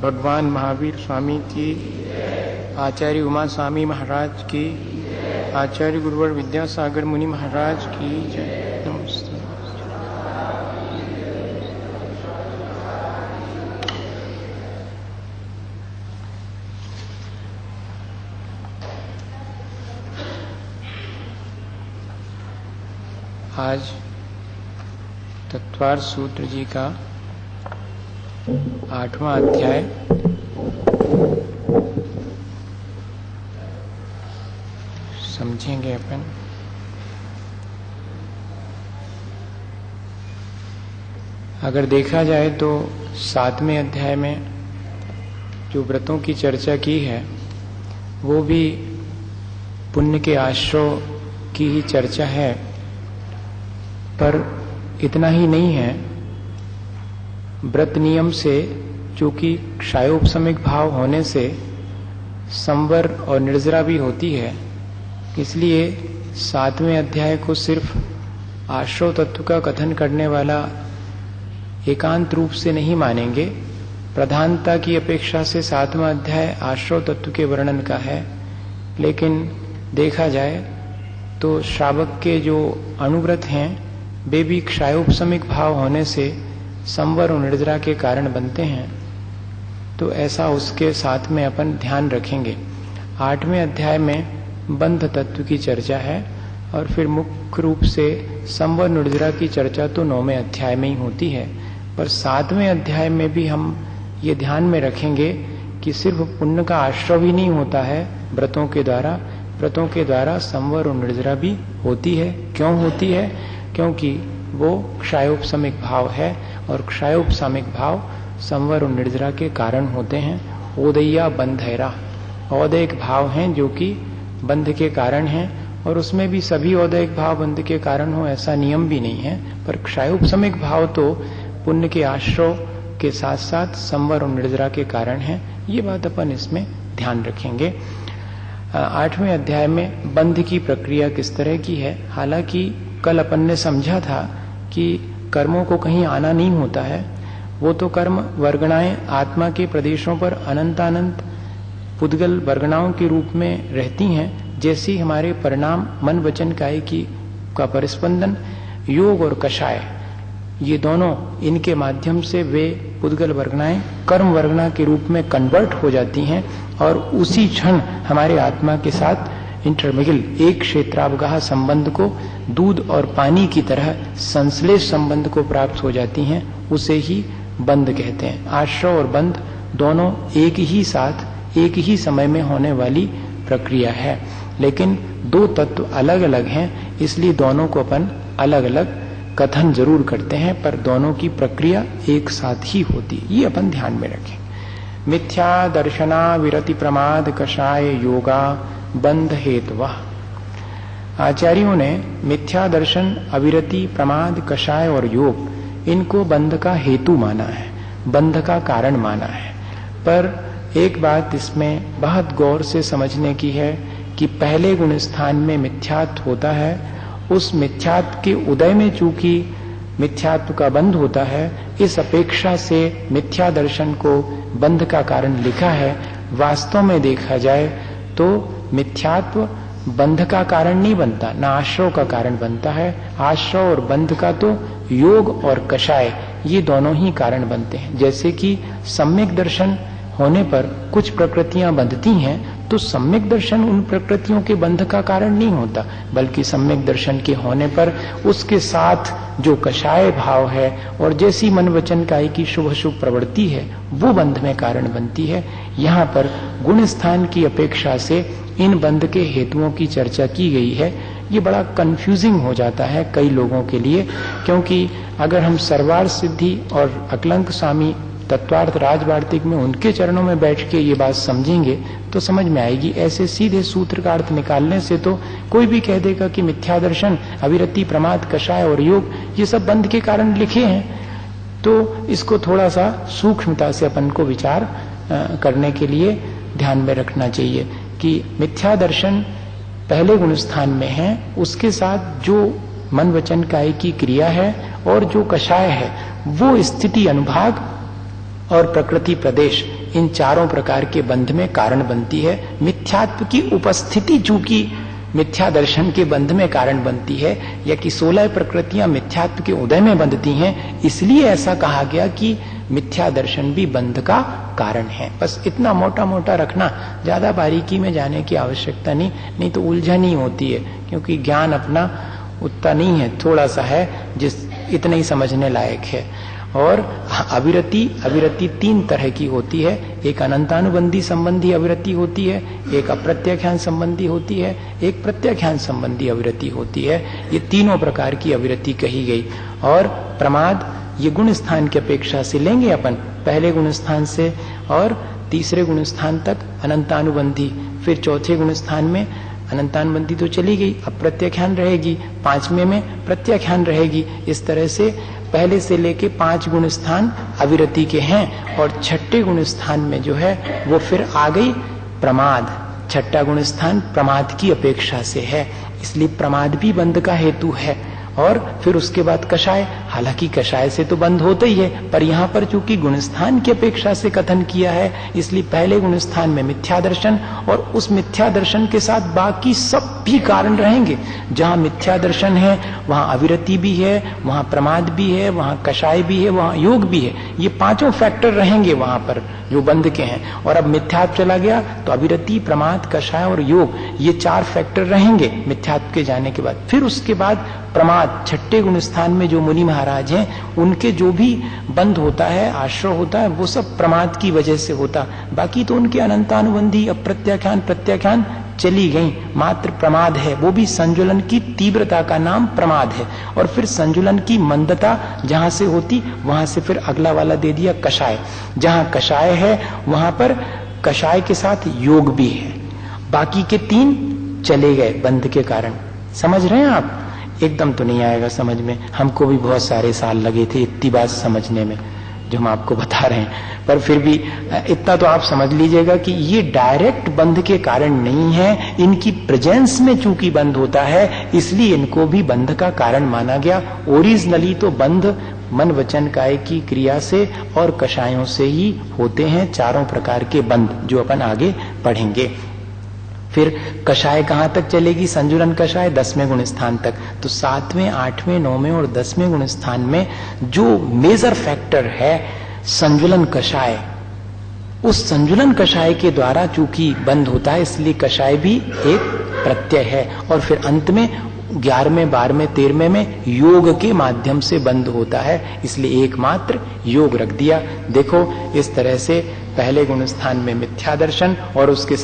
भगवान महावीर स्वामी की, आचार्य उमा स्वामी महाराज की, आचार्य गुरुवर विद्यासागर मुनि महाराज की जय। नमस्ते। आज तत्वार्थ सूत्र जी का 8वां अध्याय समझेंगे अपन। अगर देखा जाए तो 7वें अध्याय में जो व्रतों की चर्चा की है वो भी पुण्य के आश्रय की ही चर्चा है, पर इतना ही नहीं है। व्रत नियम से, चूंकि क्षयोपशमिक भाव होने से संवर और निर्जरा भी होती है, इसलिए 7वें अध्याय को सिर्फ आश्रय तत्व का कथन करने वाला एकांत रूप से नहीं मानेंगे। प्रधानता की अपेक्षा से 7वां अध्याय आश्रय तत्व के वर्णन का है, लेकिन देखा जाए तो श्रावक के जो अनुव्रत हैं वे भी क्षयोपशमिक भाव होने से संवर और निर्जरा के कारण बनते हैं, तो ऐसा उसके साथ में अपन ध्यान रखेंगे। 8वें अध्याय में बंध तत्व की चर्चा है और फिर मुख्य रूप से संवर निर्जरा की चर्चा तो 9वें अध्याय में ही होती है, पर 7वें अध्याय में भी हम ये ध्यान में रखेंगे कि सिर्फ पुण्य का आश्रय भी नहीं होता है व्रतों के द्वारा, व्रतों के द्वारा संवर और निर्जरा भी होती है। क्यों होती है? क्योंकि वो क्षयोपशमिक भाव है और क्षयोपशमिक भाव संवर और निर्जरा के कारण होते हैं। ओदय्या बंधैरा औदयिक भाव हैं जो कि बंध के कारण हैं, और उसमें भी सभी औदयिक भाव बंध के कारण हो ऐसा नियम भी नहीं है, पर क्षयोपशमिक भाव तो पुण्य के आश्रय के साथ साथ संवर और निर्जरा के कारण है। ये बात अपन इसमें ध्यान रखेंगे। 8वें अध्याय में बंध की प्रक्रिया किस तरह की है। हालांकि कल अपन ने समझा था कि कर्मों को कहीं आना नहीं होता है, वो तो कर्म वर्गणाएं आत्मा के प्रदेशों पर अनंतानंत पुद्गल वर्गणाओं के रूप में रहती हैं। जैसे हमारे परिणाम मन वचन काय की का परिस्पंदन, योग और कषाय, ये दोनों इनके माध्यम से वे पुद्गल वर्गणाएं कर्म वर्गणा के रूप में कन्वर्ट हो जाती हैं और उसी क्षण हमारे आत्मा के साथ इंटरमिगल एक क्षेत्रावगाह संबंध को दूध और पानी की तरह संश्लेष संबंध को प्राप्त हो जाती हैं, उसे ही बंध कहते हैं। आश्रय और बंध दोनों एक ही साथ एक ही समय में होने वाली प्रक्रिया है, लेकिन दो तत्व अलग अलग हैं, इसलिए दोनों को अपन अलग अलग कथन जरूर करते हैं, पर दोनों की प्रक्रिया एक साथ ही होती है। ये अपन ध्यान में रखें। मिथ्या दर्शना विरति प्रमाद कषाय योगा बंध हेतुवा। आचार्यों ने मिथ्या दर्शन, अविरति, प्रमाद, कषाय और योग इनको बंध का हेतु माना है, बंध का कारण माना है। पर एक बात इसमें बहुत गौर से समझने की है कि पहले गुण स्थान में मिथ्यात्व होता है, उस मिथ्यात्व के उदय में चूंकि मिथ्यात्व का बंध होता है, इस अपेक्षा से मिथ्या दर्शन को बंध का कारण लिखा है। वास्तव में देखा जाए तो मिथ्यात्व बंध का कारण नहीं बनता, ना आश्रय का कारण बनता है। आश्रय और बंध का तो योग और कषाय ये दोनों ही कारण बनते हैं। जैसे कि सम्यक दर्शन होने पर कुछ प्रकृतियां बंधती हैं, तो सम्यक दर्शन उन प्रकृतियों के बंध का कारण नहीं होता, बल्कि सम्यक दर्शन के होने पर उसके साथ जो कषाय भाव है और जैसी मन वचन काय की शुभ शुभ प्रवृत्ति है वो बंध में कारण बनती है। यहाँ पर गुण स्थान की अपेक्षा से इन बंध के हेतुओं की चर्चा की गई है। ये बड़ा कंफ्यूजिंग हो जाता है कई लोगों के लिए, क्योंकि अगर हम सर्वार्थ सिद्धि और अकलंक स्वामी तत्वार्थ राजवार्तिक में उनके चरणों में बैठ के ये बात समझेंगे तो समझ में आएगी। ऐसे सीधे सूत्र का अर्थ निकालने से तो कोई भी कह देगा कि मिथ्या दर्शन, अविरति, प्रमाद, कषाय और योग ये सब बंध के कारण लिखे हैं। तो इसको थोड़ा सा सूक्ष्मता से अपन को विचार करने के लिए ध्यान में रखना चाहिए कि मिथ्या दर्शन पहले गुण स्थान में है, उसके साथ जो मन वचन काय की क्रिया है और जो कषाय है वो स्थिति अनुभाग और प्रकृति प्रदेश, इन चारों प्रकार के बंध में कारण बनती है। मिथ्यात्व की उपस्थिति चूंकि मिथ्या दर्शन के बंध में कारण बनती है, या कि 16 प्रकृतियां मिथ्यात्व के उदय में बंधती हैं, इसलिए ऐसा कहा गया कि मिथ्या दर्शन भी बंध का कारण है। बस इतना मोटा मोटा रखना, ज्यादा बारीकी में जाने की आवश्यकता नहीं तो उलझन ही होती है, क्योंकि ज्ञान अपना उतना नहीं है, थोड़ा सा है जिस इतना ही समझने लायक है। और अविरति 3 तरह की होती है। एक अनंतानुबंधी संबंधी अविरति होती है, एक अप्रत्याख्यान संबंधी होती है, एक प्रत्याख्यान संबंधी अविरति होती है। ये तीनों प्रकार की अविरति कही गई। और प्रमाद ये गुण स्थान की अपेक्षा से लेंगे अपन, पहले गुण स्थान से और तीसरे गुण स्थान तक अनंतानुबंधी, फिर चौथे गुण स्थान में अनंतानुबंधी तो चली गई, अब प्रत्याख्यान रहेगी, 5वें में प्रत्याख्यान रहेगी। इस तरह से पहले से लेके 5 गुण स्थान अविरति के हैं, और 6ठे गुण स्थान में जो है वो फिर आ गई प्रमाद। 6ठा गुण स्थान प्रमाद की अपेक्षा से है, इसलिए प्रमाद भी बंध का हेतु है। और फिर उसके बाद कषाय, हालांकि कषाय से तो बंध होता ही है, पर यहाँ पर चूंकि गुणस्थान की अपेक्षा से कथन किया है, इसलिए पहले गुणस्थान में मिथ्या दर्शन, और उस मिथ्या दर्शन के साथ बाकी सब भी कारण रहेंगे। जहाँ मिथ्या दर्शन है वहाँ अविरति भी है, वहाँ प्रमाद भी है, वहाँ कषाय भी है, वहाँ योग भी है। ये 5 फैक्टर रहेंगे वहां पर जो बंध के हैं। और अब मिथ्यात्व चला गया तो अविरति, प्रमाद, कषाय और योग, ये 4 फैक्टर रहेंगे मिथ्यात्व के जाने के बाद। फिर उसके बाद प्रमाद, 6ठे गुण स्थान में जो मुनि महाराज हैं, उनके जो भी बंध होता है, आश्रय होता है, वो सब प्रमाद की वजह से होता। बाकी तो उनके अनंतानुबंधी, अप्रत्याख्यान, प्रत्याख्यान चली गई, मात्र प्रमाद है, वो भी संजुलन की तीव्रता का नाम प्रमाद है। और फिर संजुलन की मंदता जहां से होती, वहां से फिर अगला वाला दे दिया कषाय। जहां कषाय है वहां पर कषाय के साथ योग भी है। बाकी के 3 चले गए बंध के कारण। समझ रहे हैं आप? एकदम तो नहीं आएगा समझ में, हमको भी बहुत सारे साल लगे थे इतनी बात समझने में जो हम आपको बता रहे हैं, पर फिर भी इतना तो आप समझ लीजिएगा कि ये डायरेक्ट बंध के कारण नहीं है, इनकी प्रेजेंस में चूंकि बंध होता है इसलिए इनको भी बंध का कारण माना गया। ओरिजिनली तो बंध मन वचन काय की क्रिया से और कषायों से ही होते हैं, 4 प्रकार के बंध जो अपन आगे पढ़ेंगे। फिर कषाय कहां तक चलेगी? संजुलन कषाय 10वें गुण स्थान तक। तो 7वें, 8वें, 9वें और 10वें गुण स्थान में जो मेजर फैक्टर है संजुलन कषाय, उस संजुलन कषाय के द्वारा चूंकि बंध होता है इसलिए कषाय भी एक प्रत्यय है। और फिर अंत में 11वें, 12वें, 13वें में योग के माध्यम से बंध होता है, इसलिए एकमात्र योग रख दिया। देखो इस तरह से पहले गुण स्थान में मिथ्या दर्शन और उसके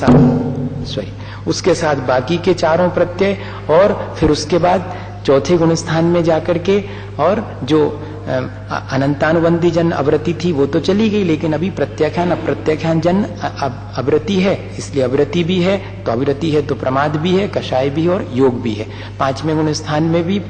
साथ बाकी के 4 प्रत्यय, और फिर उसके बाद चौथे गुण स्थान में जाकर के और जो अनंतानुबंधी जन अवृत्ति थी वो तो चली गई, लेकिन अभी प्रत्याख्यान अप्रत्याख्यान जन अवृत्ति है, इसलिए अवृत्ति भी है, तो अविरति है तो प्रमाद भी है, कषाय भी और योग भी है। 5वें गुण स्थान में भी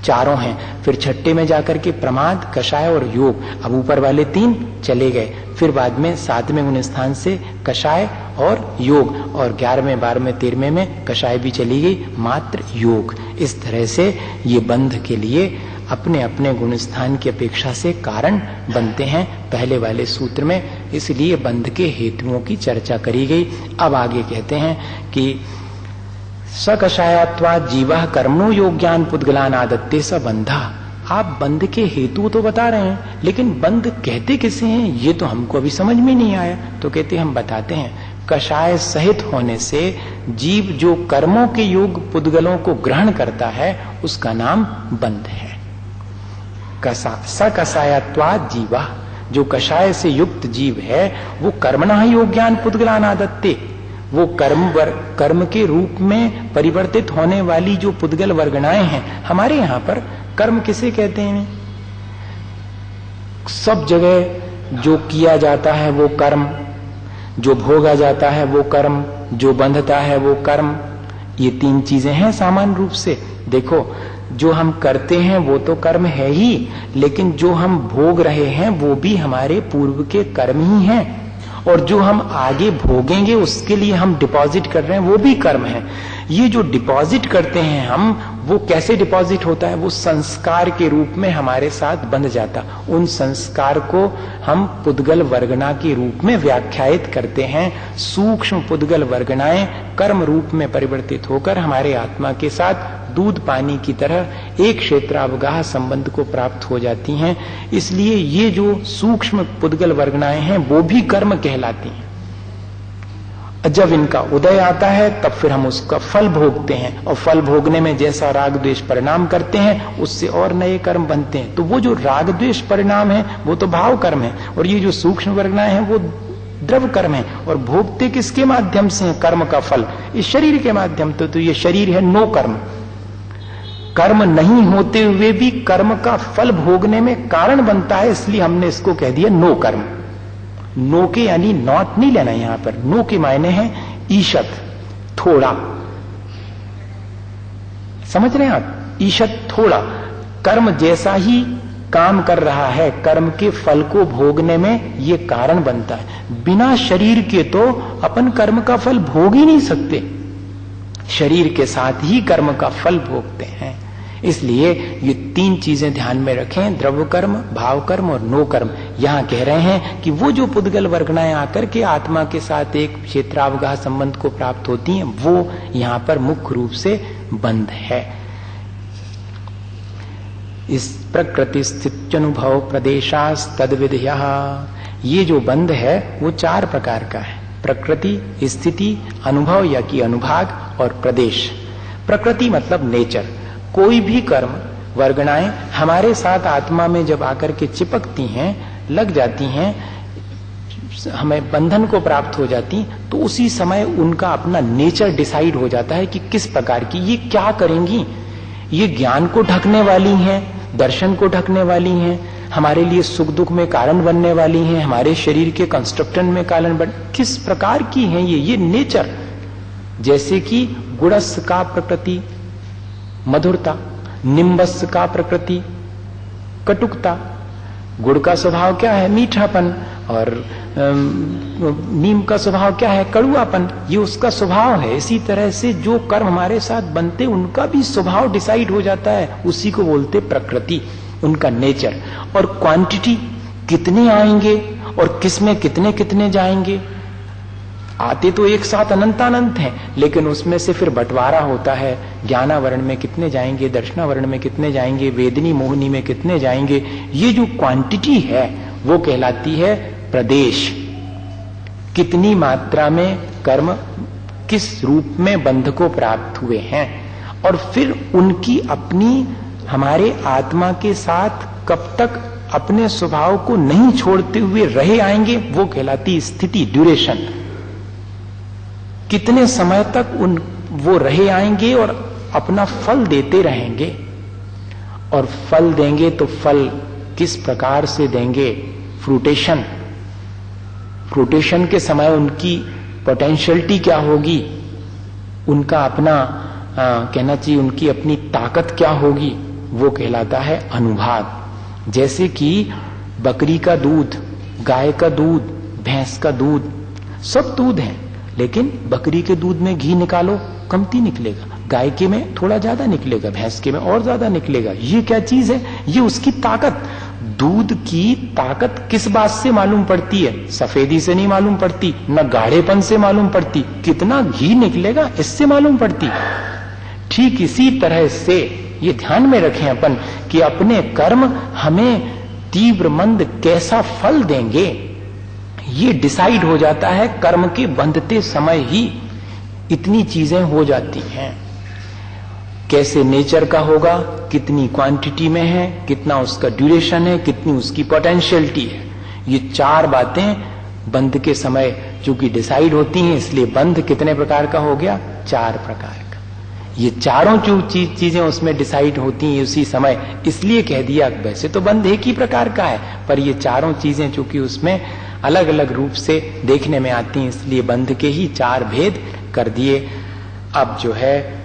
4 हैं, फिर 6ठे में जाकर के प्रमाद, कषाय और योग। अब ऊपर वाले 3 चले गए, फिर बाद में 7वें गुण स्थान से कषाय और योग, और 11वें, 12वें, 13वें में कषाय भी चली गई, मात्र योग। इस तरह से ये बंध के लिए अपने अपने गुण स्थान की अपेक्षा से कारण बनते हैं पहले वाले सूत्र में, इसलिए बंध के हेतुओं की चर्चा करी गई। अब आगे कहते हैं कि सकषायत्वा जीवः कर्मणो योग्यान पुद्गलान आदत्ते स बंधा। आप बंध के हेतु तो बता रहे हैं, लेकिन बंध कहते किसे हैं ये तो हमको अभी समझ में नहीं आया। तो कहते हम बताते हैं, कषाय सहित होने से जीव जो कर्मों के योग पुद्गलों को ग्रहण करता है उसका नाम बंध है। सकषायत्वा जीवा, जो कषाय से युक्त जीव है वो कर्मणा योग्यान पुद्गलान आदत्ते, वो कर्म के रूप में परिवर्तित होने वाली जो पुद्गल वर्गणाएं हैं। हमारे यहाँ पर कर्म किसे कहते हैं? सब जगह जो किया जाता है वो कर्म, जो भोगा जाता है वो कर्म, जो बंधता है वो कर्म, ये 3 चीजें हैं सामान्य रूप से। देखो जो हम करते हैं वो तो कर्म है ही, लेकिन जो हम भोग रहे हैं वो भी हमारे पूर्व के कर्म ही हैं, और जो हम आगे भोगेंगे उसके लिए हम डिपॉजिट कर रहे हैं वो भी कर्म है। ये जो डिपॉजिट करते हैं हम, वो कैसे डिपॉजिट होता है? वो संस्कार के रूप में हमारे साथ बंध जाता। उन संस्कार को हम पुद्गल वर्गना के रूप में व्याख्यायित करते हैं। सूक्ष्म पुद्गल वर्गनाएं कर्म रूप में परिवर्तित होकर हमारे आत्मा के साथ दूध पानी की तरह एक क्षेत्रावगाह संबंध को प्राप्त हो जाती हैं। इसलिए ये जो सूक्ष्म पुद्गल वर्गनाएं हैं वो भी कर्म कहलाती हैं। जब इनका उदय आता है तब फिर हम उसका फल भोगते हैं, और फल भोगने में जैसा राग द्वेष परिणाम करते हैं उससे और नए कर्म बनते हैं। तो वो जो राग द्वेष परिणाम है वो तो भाव कर्म है, और ये जो सूक्ष्म वर्गनाएं हैं वो द्रव कर्म है। और भोगते किसके माध्यम से है कर्म का फल? इस शरीर के माध्यम। तो ये शरीर है नो कर्म। कर्म नहीं होते हुए भी कर्म का फल भोगने में कारण बनता है, इसलिए हमने इसको कह दिया नो कर्म। नो के यानी नॉट नहीं लेना यहां पर। नो के मायने हैं ईशत, थोड़ा। समझ रहे हैं आप? ईशत थोड़ा। कर्म जैसा ही काम कर रहा है, कर्म के फल को भोगने में ये कारण बनता है। बिना शरीर के तो अपन कर्म का फल भोग ही नहीं सकते, शरीर के साथ ही कर्म का फल भोगते हैं। इसलिए ये तीन चीजें ध्यान में रखें, द्रव्य कर्म, भाव कर्म और नो कर्म। यहां कह रहे हैं कि वो जो पुद्गल वर्गनाएं आकर के आत्मा के साथ एक क्षेत्रावगाह संबंध को प्राप्त होती हैं, वो यहां पर मुख्य रूप से बंध है। इस प्रकृति स्थित्यनुभव प्रदेशास तद्विधयः, ये जो बंध है वो चार प्रकार का है। प्रकृति, स्थिति, अनुभव या कि अनुभाग और प्रदेश। प्रकृति मतलब नेचर। कोई भी कर्म वर्गनाएं हमारे साथ आत्मा में जब आकर के चिपकती हैं, लग जाती हैं, हमें बंधन को प्राप्त हो जाती, तो उसी समय उनका अपना नेचर डिसाइड हो जाता है कि किस प्रकार की ये क्या करेंगी। ये ज्ञान को ढकने वाली हैं, दर्शन को ढकने वाली हैं, हमारे लिए सुख दुख में कारण बनने वाली हैं, हमारे शरीर के कंस्ट्रक्शन में कारण बन, किस प्रकार की हैं ये नेचर। जैसे कि गुणस का प्रकृति मधुरता, निम्बस का प्रकृति कटुकता। गुड़ का स्वभाव क्या है? मीठापन। और नीम का स्वभाव क्या है? कड़ुआपन। ये उसका स्वभाव है। इसी तरह से जो कर्म हमारे साथ बनते उनका भी स्वभाव डिसाइड हो जाता है, उसी को बोलते प्रकृति, उनका नेचर। और क्वांटिटी, कितने आएंगे और किसमें कितने कितने जाएंगे। आते तो एक साथ अनंत हैं, लेकिन उसमें से फिर बंटवारा होता है। ज्ञानावरण में कितने जाएंगे, दर्शनावरण में कितने जाएंगे, वेदनी मोहनी में कितने जाएंगे। ये जो क्वांटिटी है वो कहलाती है प्रदेश। कितनी मात्रा में कर्म किस रूप में बंध को प्राप्त हुए हैं, और फिर उनकी अपनी हमारे आत्मा के साथ कब तक अपने स्वभाव को नहीं छोड़ते हुए रहे आएंगे, वो कहलाती स्थिति, ड्यूरेशन। कितने समय तक वो रहे आएंगे और अपना फल देते रहेंगे। और फल देंगे तो फल किस प्रकार से देंगे? फ्रूटेशन। फ्रूटेशन के समय उनकी पोटेंशियलिटी क्या होगी, उनका अपना कहना चाहिए उनकी अपनी ताकत क्या होगी, वो कहलाता है अनुभाग। जैसे कि बकरी का दूध, गाय का दूध, भैंस का दूध, सब दूध है, लेकिन बकरी के दूध में घी निकालो कमती निकलेगा, गाय के में थोड़ा ज्यादा निकलेगा, भैंस के में और ज्यादा निकलेगा। ये क्या चीज है? ये उसकी ताकत। दूध की ताकत किस बात से मालूम पड़ती है? सफेदी से नहीं मालूम पड़ती, न गाढ़ेपन से मालूम पड़ती, कितना घी निकलेगा इससे मालूम पड़ती। ठीक इसी तरह से ये ध्यान में रखें अपन कि अपने कर्म हमें तीव्र मंद कैसा फल देंगे, ये डिसाइड हो जाता है कर्म के बंधते समय ही। इतनी चीजें हो जाती हैं। कैसे नेचर का होगा, कितनी क्वांटिटी में है, कितना उसका ड्यूरेशन है, कितनी उसकी पोटेंशियलिटी है, ये चार बातें बंध के समय चूंकि डिसाइड होती हैं, इसलिए बंध कितने प्रकार का हो गया? चार प्रकार का। ये चारों चीजें उसमें डिसाइड होती हैं उसी समय, इसलिए कह दिया। वैसे तो बंध एक ही प्रकार का है, पर ये चारों चीजें चूंकि उसमें अलग अलग रूप से देखने में आती हैं, इसलिए बंध के ही चार भेद कर दिए। अब जो है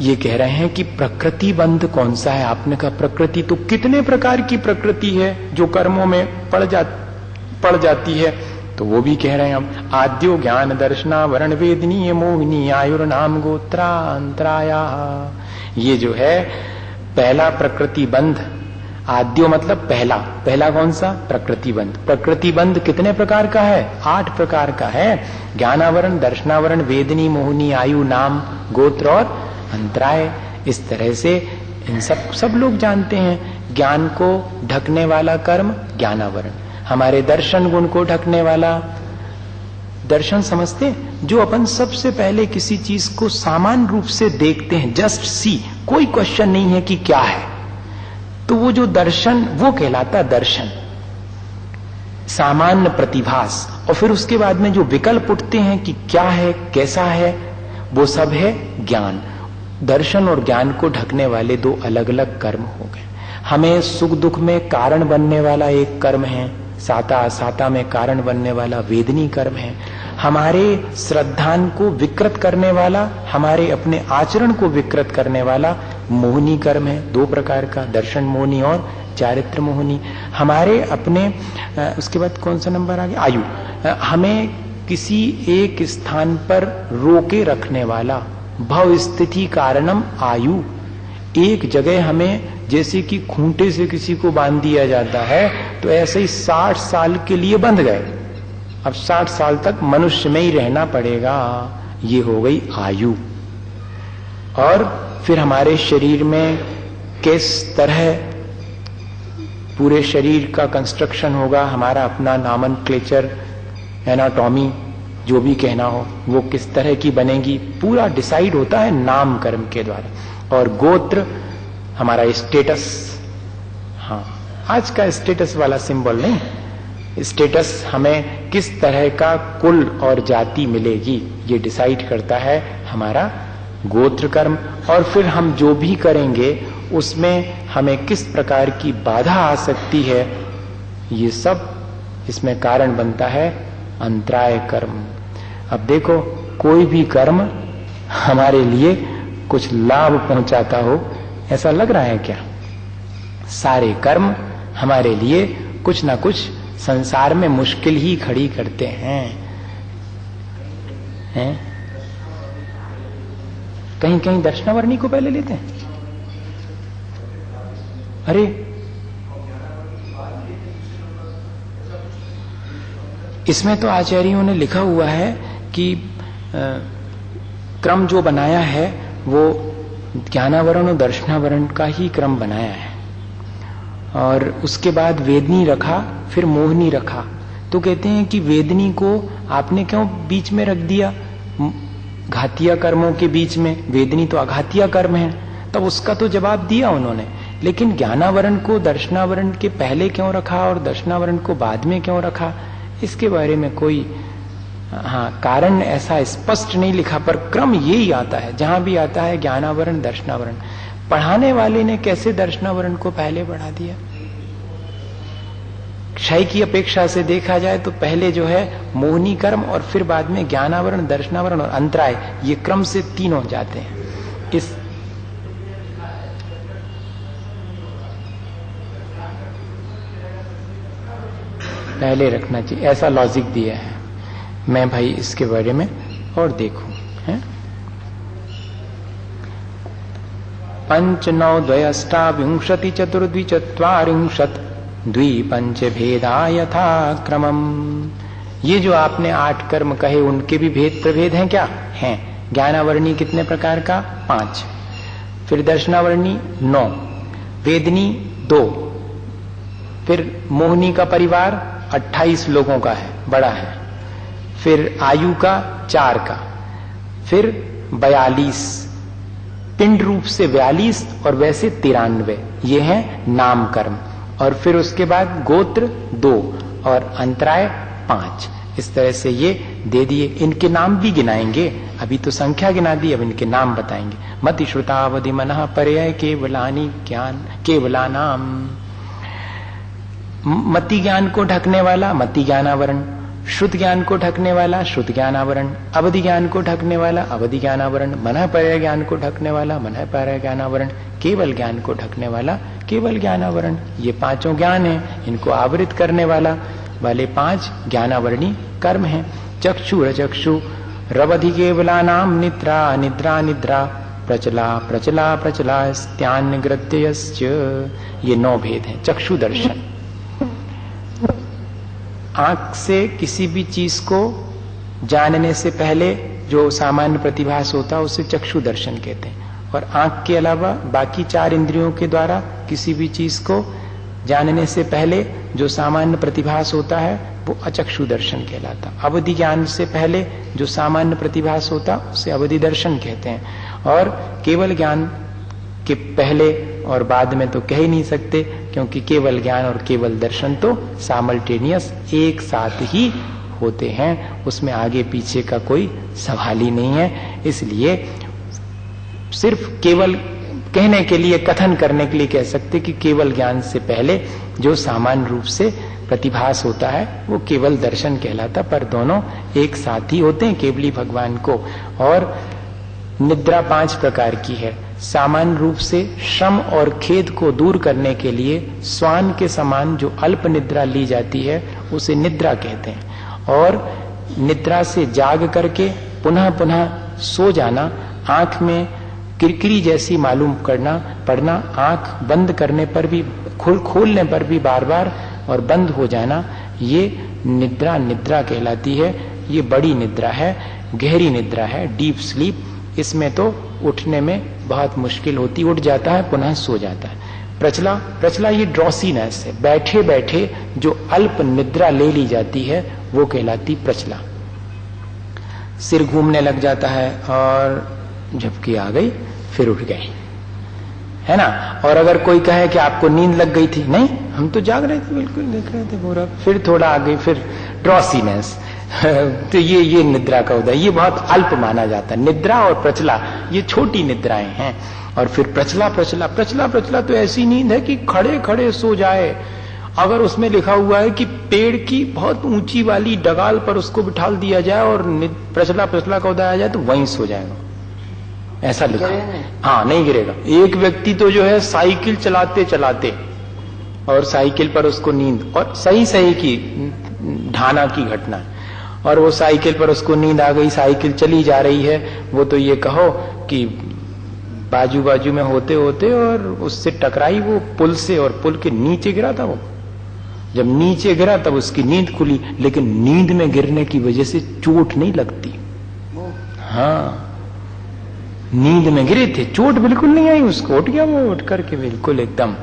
ये कह रहे हैं कि प्रकृति बंध कौन सा है? आपने कहा प्रकृति तो कितने प्रकार की प्रकृति है जो कर्मों में पड़ जाती है। तो वो भी कह रहे हैं हम, आद्यो ज्ञान दर्शनावरण वेदनीय मोहिनी आयुर्नाम गोत्रांतराया। ये जो है पहला प्रकृति बंध, आद्यो मतलब पहला, पहला कौन सा? प्रकृति बंध। प्रकृति बंध कितने प्रकार का है? 8 प्रकार का है। ज्ञानावरण, दर्शनावरण, वेदनी, मोहिनी, आयु, नाम, गोत्र और अंतराय। इस तरह से इन सब लोग जानते हैं। ज्ञान को ढकने वाला कर्म ज्ञानावरण, हमारे दर्शन गुण को ढकने वाला दर्शन समझते हैं, जो अपन सबसे पहले किसी चीज को सामान्य रूप से देखते हैं, जस्ट सी, कोई क्वेश्चन नहीं है कि क्या है, तो वो जो दर्शन वो कहलाता दर्शन, सामान्य प्रतिभास। और फिर उसके बाद में जो विकल्प उठते हैं कि क्या है, कैसा है, वो सब है ज्ञान। दर्शन और ज्ञान को ढकने वाले 2 अलग अलग कर्म हो गए। हमें सुख दुख में कारण बनने वाला एक कर्म है, साता असाता में कारण बनने वाला वेदनी कर्म है। हमारे श्रद्धान को विकृत करने वाला, हमारे अपने आचरण को विकृत करने वाला मोहिनी कर्म है, 2 प्रकार का, दर्शन मोहिनी और चारित्र मोहिनी। हमारे अपने उसके बाद कौन सा नंबर आ गया? आयु। हमें किसी एक स्थान पर रोके रखने वाला, भव स्थिति कारणम आयु। एक जगह हमें जैसे कि खूंटे से किसी को बांध दिया जाता है, तो ऐसे ही 60 साल के लिए बंध गए, अब 60 साल तक मनुष्य में ही रहना पड़ेगा। ये हो गई आयु। और फिर हमारे शरीर में किस तरह पूरे शरीर का कंस्ट्रक्शन होगा, हमारा अपना नॉमेनक्लेचर, एनाटॉमी, जो भी कहना हो, वो किस तरह की बनेगी, पूरा डिसाइड होता है नाम कर्म के द्वारा। और गोत्र हमारा स्टेटस, हाँ आज का स्टेटस वाला सिंबल नहीं, स्टेटस हमें किस तरह का कुल और जाति मिलेगी, ये डिसाइड करता है हमारा गोत्र कर्म। और फिर हम जो भी करेंगे उसमें हमें किस प्रकार की बाधा आ सकती है, ये सब इसमें कारण बनता है अंतराय कर्म। अब देखो, कोई भी कर्म हमारे लिए कुछ लाभ पहुंचाता हो ऐसा लग रहा है क्या? सारे कर्म हमारे लिए कुछ ना कुछ संसार में मुश्किल ही खड़ी करते हैं, हैं? कहीं कहीं दर्शनावर्णी को पहले लेते हैं। अरे इसमें तो आचार्यों ने लिखा हुआ है कि क्रम जो बनाया है वो ज्ञानावरण और दर्शनावरण का ही क्रम बनाया है। और उसके बाद वेदनी रखा, फिर मोहिनी रखा। तो कहते हैं कि वेदनी को आपने क्यों बीच में रख दिया, घातिया कर्मों के बीच में? वेदनी तो अघातिया कर्म है, तब उसका तो जवाब दिया उन्होंने। लेकिन ज्ञानावरण को दर्शनावरण के पहले क्यों रखा और दर्शनावरण को बाद में क्यों रखा, इसके बारे में कोई कारण ऐसा स्पष्ट नहीं लिखा, पर क्रम यही आता है। जहां भी आता है ज्ञानावरण दर्शनावरण, पढ़ाने वाले ने कैसे दर्शनावरण को पहले बढ़ा दिया? क्षय की अपेक्षा से देखा जाए तो पहले जो है मोहिनी कर्म और फिर बाद में ज्ञानावरण, दर्शनावरण और अंतराय, ये क्रम से 3 हो जाते हैं। इस पहले रखना चाहिए, ऐसा लॉजिक दिया है। मैं भाई इसके बारे में और देखूं, है? 5 9 2 अष्टाविंशति 4 2 40 द्वि पंच भेदा यथा क्रमम। ये जो आपने 8 कर्म कहे, उनके भी भेद प्रभेद हैं क्या? हैं। ज्ञानावर्णी कितने प्रकार का? 5, फिर दर्शनावर्णी 9, वेदनी 2, फिर मोहिनी का परिवार 28 लोगों का है, बड़ा है, फिर आयु का 4 का, फिर 42, पिंड रूप से 42 और वैसे 93, ये है नाम कर्म। और फिर उसके बाद गोत्र 2 और अंतराय 5। इस तरह से ये दे दिए। इनके नाम भी गिनाएंगे, अभी तो संख्या गिना दी, अब इनके नाम बताएंगे। मति श्रुतावधि मनः पर्याय केवलानी ज्ञान केवलानाम। मति ज्ञान को ढकने वाला मति ज्ञानावरण, श्रुत ज्ञान को ढकने वाला श्रुत ज्ञानावरण, अवधि ज्ञान को ढकने वाला अवधि ज्ञानावरण, मनः पर्याय ज्ञान को ढकने वाला मनः पर्याय ज्ञानावरण, केवल ज्ञान को ढकने वाला केवल ज्ञानावरण। ये 5 ज्ञान है, इनको आवृत करने वाला वाले 5 ज्ञानावरणी कर्म हैं। चक्षुरचक्षु रवधि केवलानाम निद्रा निद्रा निद्रा प्रचला प्रचला प्रचला स्त्यान्नग्रद्यश्च। ये 9 भेद हैं। चक्षु दर्शन, आंख से किसी भी चीज को जानने से पहले जो सामान्य प्रतिभास होता है उसे चक्षु दर्शन कहते हैं। और आंख के अलावा बाकी 4 इंद्रियों के द्वारा किसी भी चीज को जानने से पहले जो सामान्य प्रतिभास होता है वो अचक्षु दर्शन कहलाता। अवधि ज्ञान से पहले जो सामान्य प्रतिभास होता उसे अवधि दर्शन कहते हैं। और केवल ज्ञान के पहले और बाद में तो कह ही नहीं सकते, क्योंकि केवल ज्ञान और केवल दर्शन तो सामल्टेनियस एक साथ ही होते हैं, उसमें आगे पीछे का कोई सवाल ही नहीं है। इसलिए सिर्फ केवल कहने के लिए, कथन करने के लिए कह सकते कि केवल ज्ञान से पहले जो सामान्य रूप से प्रतिभास होता है वो केवल दर्शन कहलाता, पर दोनों एक साथ ही होते हैं केवली भगवान को। और निद्रा 5 प्रकार की है। सामान्य रूप से श्रम और खेद को दूर करने के लिए स्वान के समान जो अल्प निद्रा ली जाती है उसे निद्रा कहते हैं। और निद्रा से जाग करके पुनः पुनः सो जाना, आंख में किरकिरी जैसी मालूम पड़ना, आंख बंद करने पर भी खोलने पर भी बार बार और बंद हो जाना, ये निद्रा कहलाती है। ये बड़ी निद्रा है, गहरी निद्रा है, डीप स्लीप। इसमें तो उठने में बहुत मुश्किल होती, उठ जाता है पुनः सो जाता है। प्रचला ये ड्रॉसीनेस है, बैठे बैठे जो अल्प निद्रा ले ली जाती है वो कहलाती प्रचला। सिर घूमने लग जाता है और झपकी आ गई, फिर उठ गए, है ना। और अगर कोई कहे कि आपको नींद लग गई थी, नहीं हम तो जाग रहे थे, बिल्कुल देख रहे थे पूरा, फिर थोड़ा आ गई, फिर ड्रॉसीनेस। तो ये निद्रा का उदय, ये बहुत अल्प माना जाता है। निद्रा और प्रचला ये छोटी निद्राएं हैं। और फिर प्रचला तो ऐसी नींद है कि खड़े खड़े सो जाए। अगर उसमें लिखा हुआ है कि पेड़ की बहुत ऊंची वाली डगाल पर उसको बिठा दिया जाए और प्रचला का उदय आ जाए तो वहीं सो जाएगा, ऐसा लिखा है। हाँ, नहीं गिरेगा। एक व्यक्ति तो जो है साइकिल चलाते चलाते और साइकिल पर उसको नींद, और सही की ढाना की घटना, और वो साइकिल पर उसको नींद आ गई, साइकिल चली जा रही है, वो तो ये कहो कि बाजू में होते होते और उससे टकराई वो पुल से, और पुल के नीचे गिरा था। वो जब नीचे गिरा तब उसकी नींद खुली, लेकिन नींद में गिरने की वजह से चोट नहीं लगती। हाँ, नींद में गिरे थे, चोट बिल्कुल नहीं आई उसको, उठ गया वो, उठ करके बिल्कुल एकदम।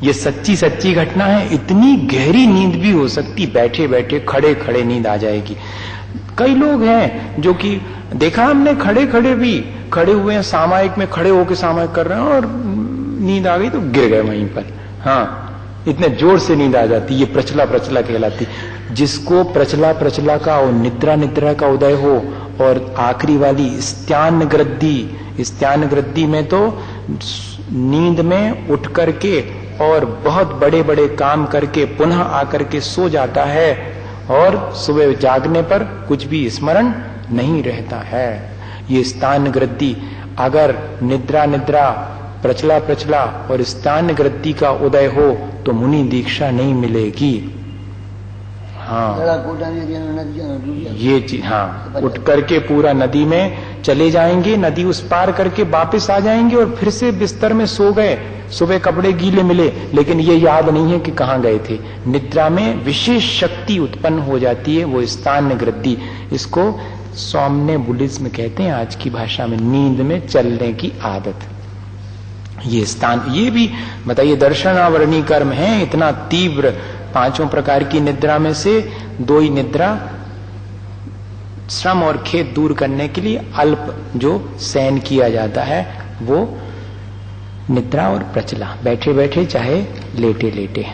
ये सच्ची घटना है। इतनी गहरी नींद भी हो सकती, बैठे बैठे खड़े खड़े नींद आ जाएगी। कई लोग हैं जो कि देखा हमने, खड़े हुए हैं, सामायिक में खड़े होकर सामायिक कर रहे हैं और नींद आ गई तो गिर गए वहीं पर। हाँ, इतने जोर से नींद आ जाती, ये प्रचला कहलाती। जिसको प्रचला का और निद्रा का उदय हो, और आखिरी वाली स्त्यान ग्रद्दी में तो नींद में उठ करके और बहुत बड़े बड़े काम करके पुनः आकर के सो जाता है, और सुबह जागने पर कुछ भी स्मरण नहीं रहता है। ये स्थान ग्रद्दी, अगर निद्रा प्रचला और स्थान ग्रद्दी का उदय हो तो मुनि दीक्षा नहीं मिलेगी। हाँ, ये चीज, हाँ, उठ करके पूरा नदी में चले जाएंगे, नदी उस पार करके वापस आ जाएंगे और फिर से बिस्तर में सो गए। सुबह कपड़े गीले मिले, लेकिन ये याद नहीं है कि कहाँ गए थे। निद्रा में विशेष शक्ति उत्पन्न हो जाती है, वो स्थान ग्रद्दी। इसको सोमनेबुलिज्म कहते हैं आज की भाषा में, नींद में चलने की आदत। ये स्थान, ये भी बताइए दर्शनावरणी कर्म है, इतना तीव्र। 5 प्रकार की निद्रा में से 2 ही निद्रा श्रम और खेद दूर करने के लिए अल्प जो शयन किया जाता है वो निद्रा और प्रचला, बैठे बैठे चाहे लेटे लेटे।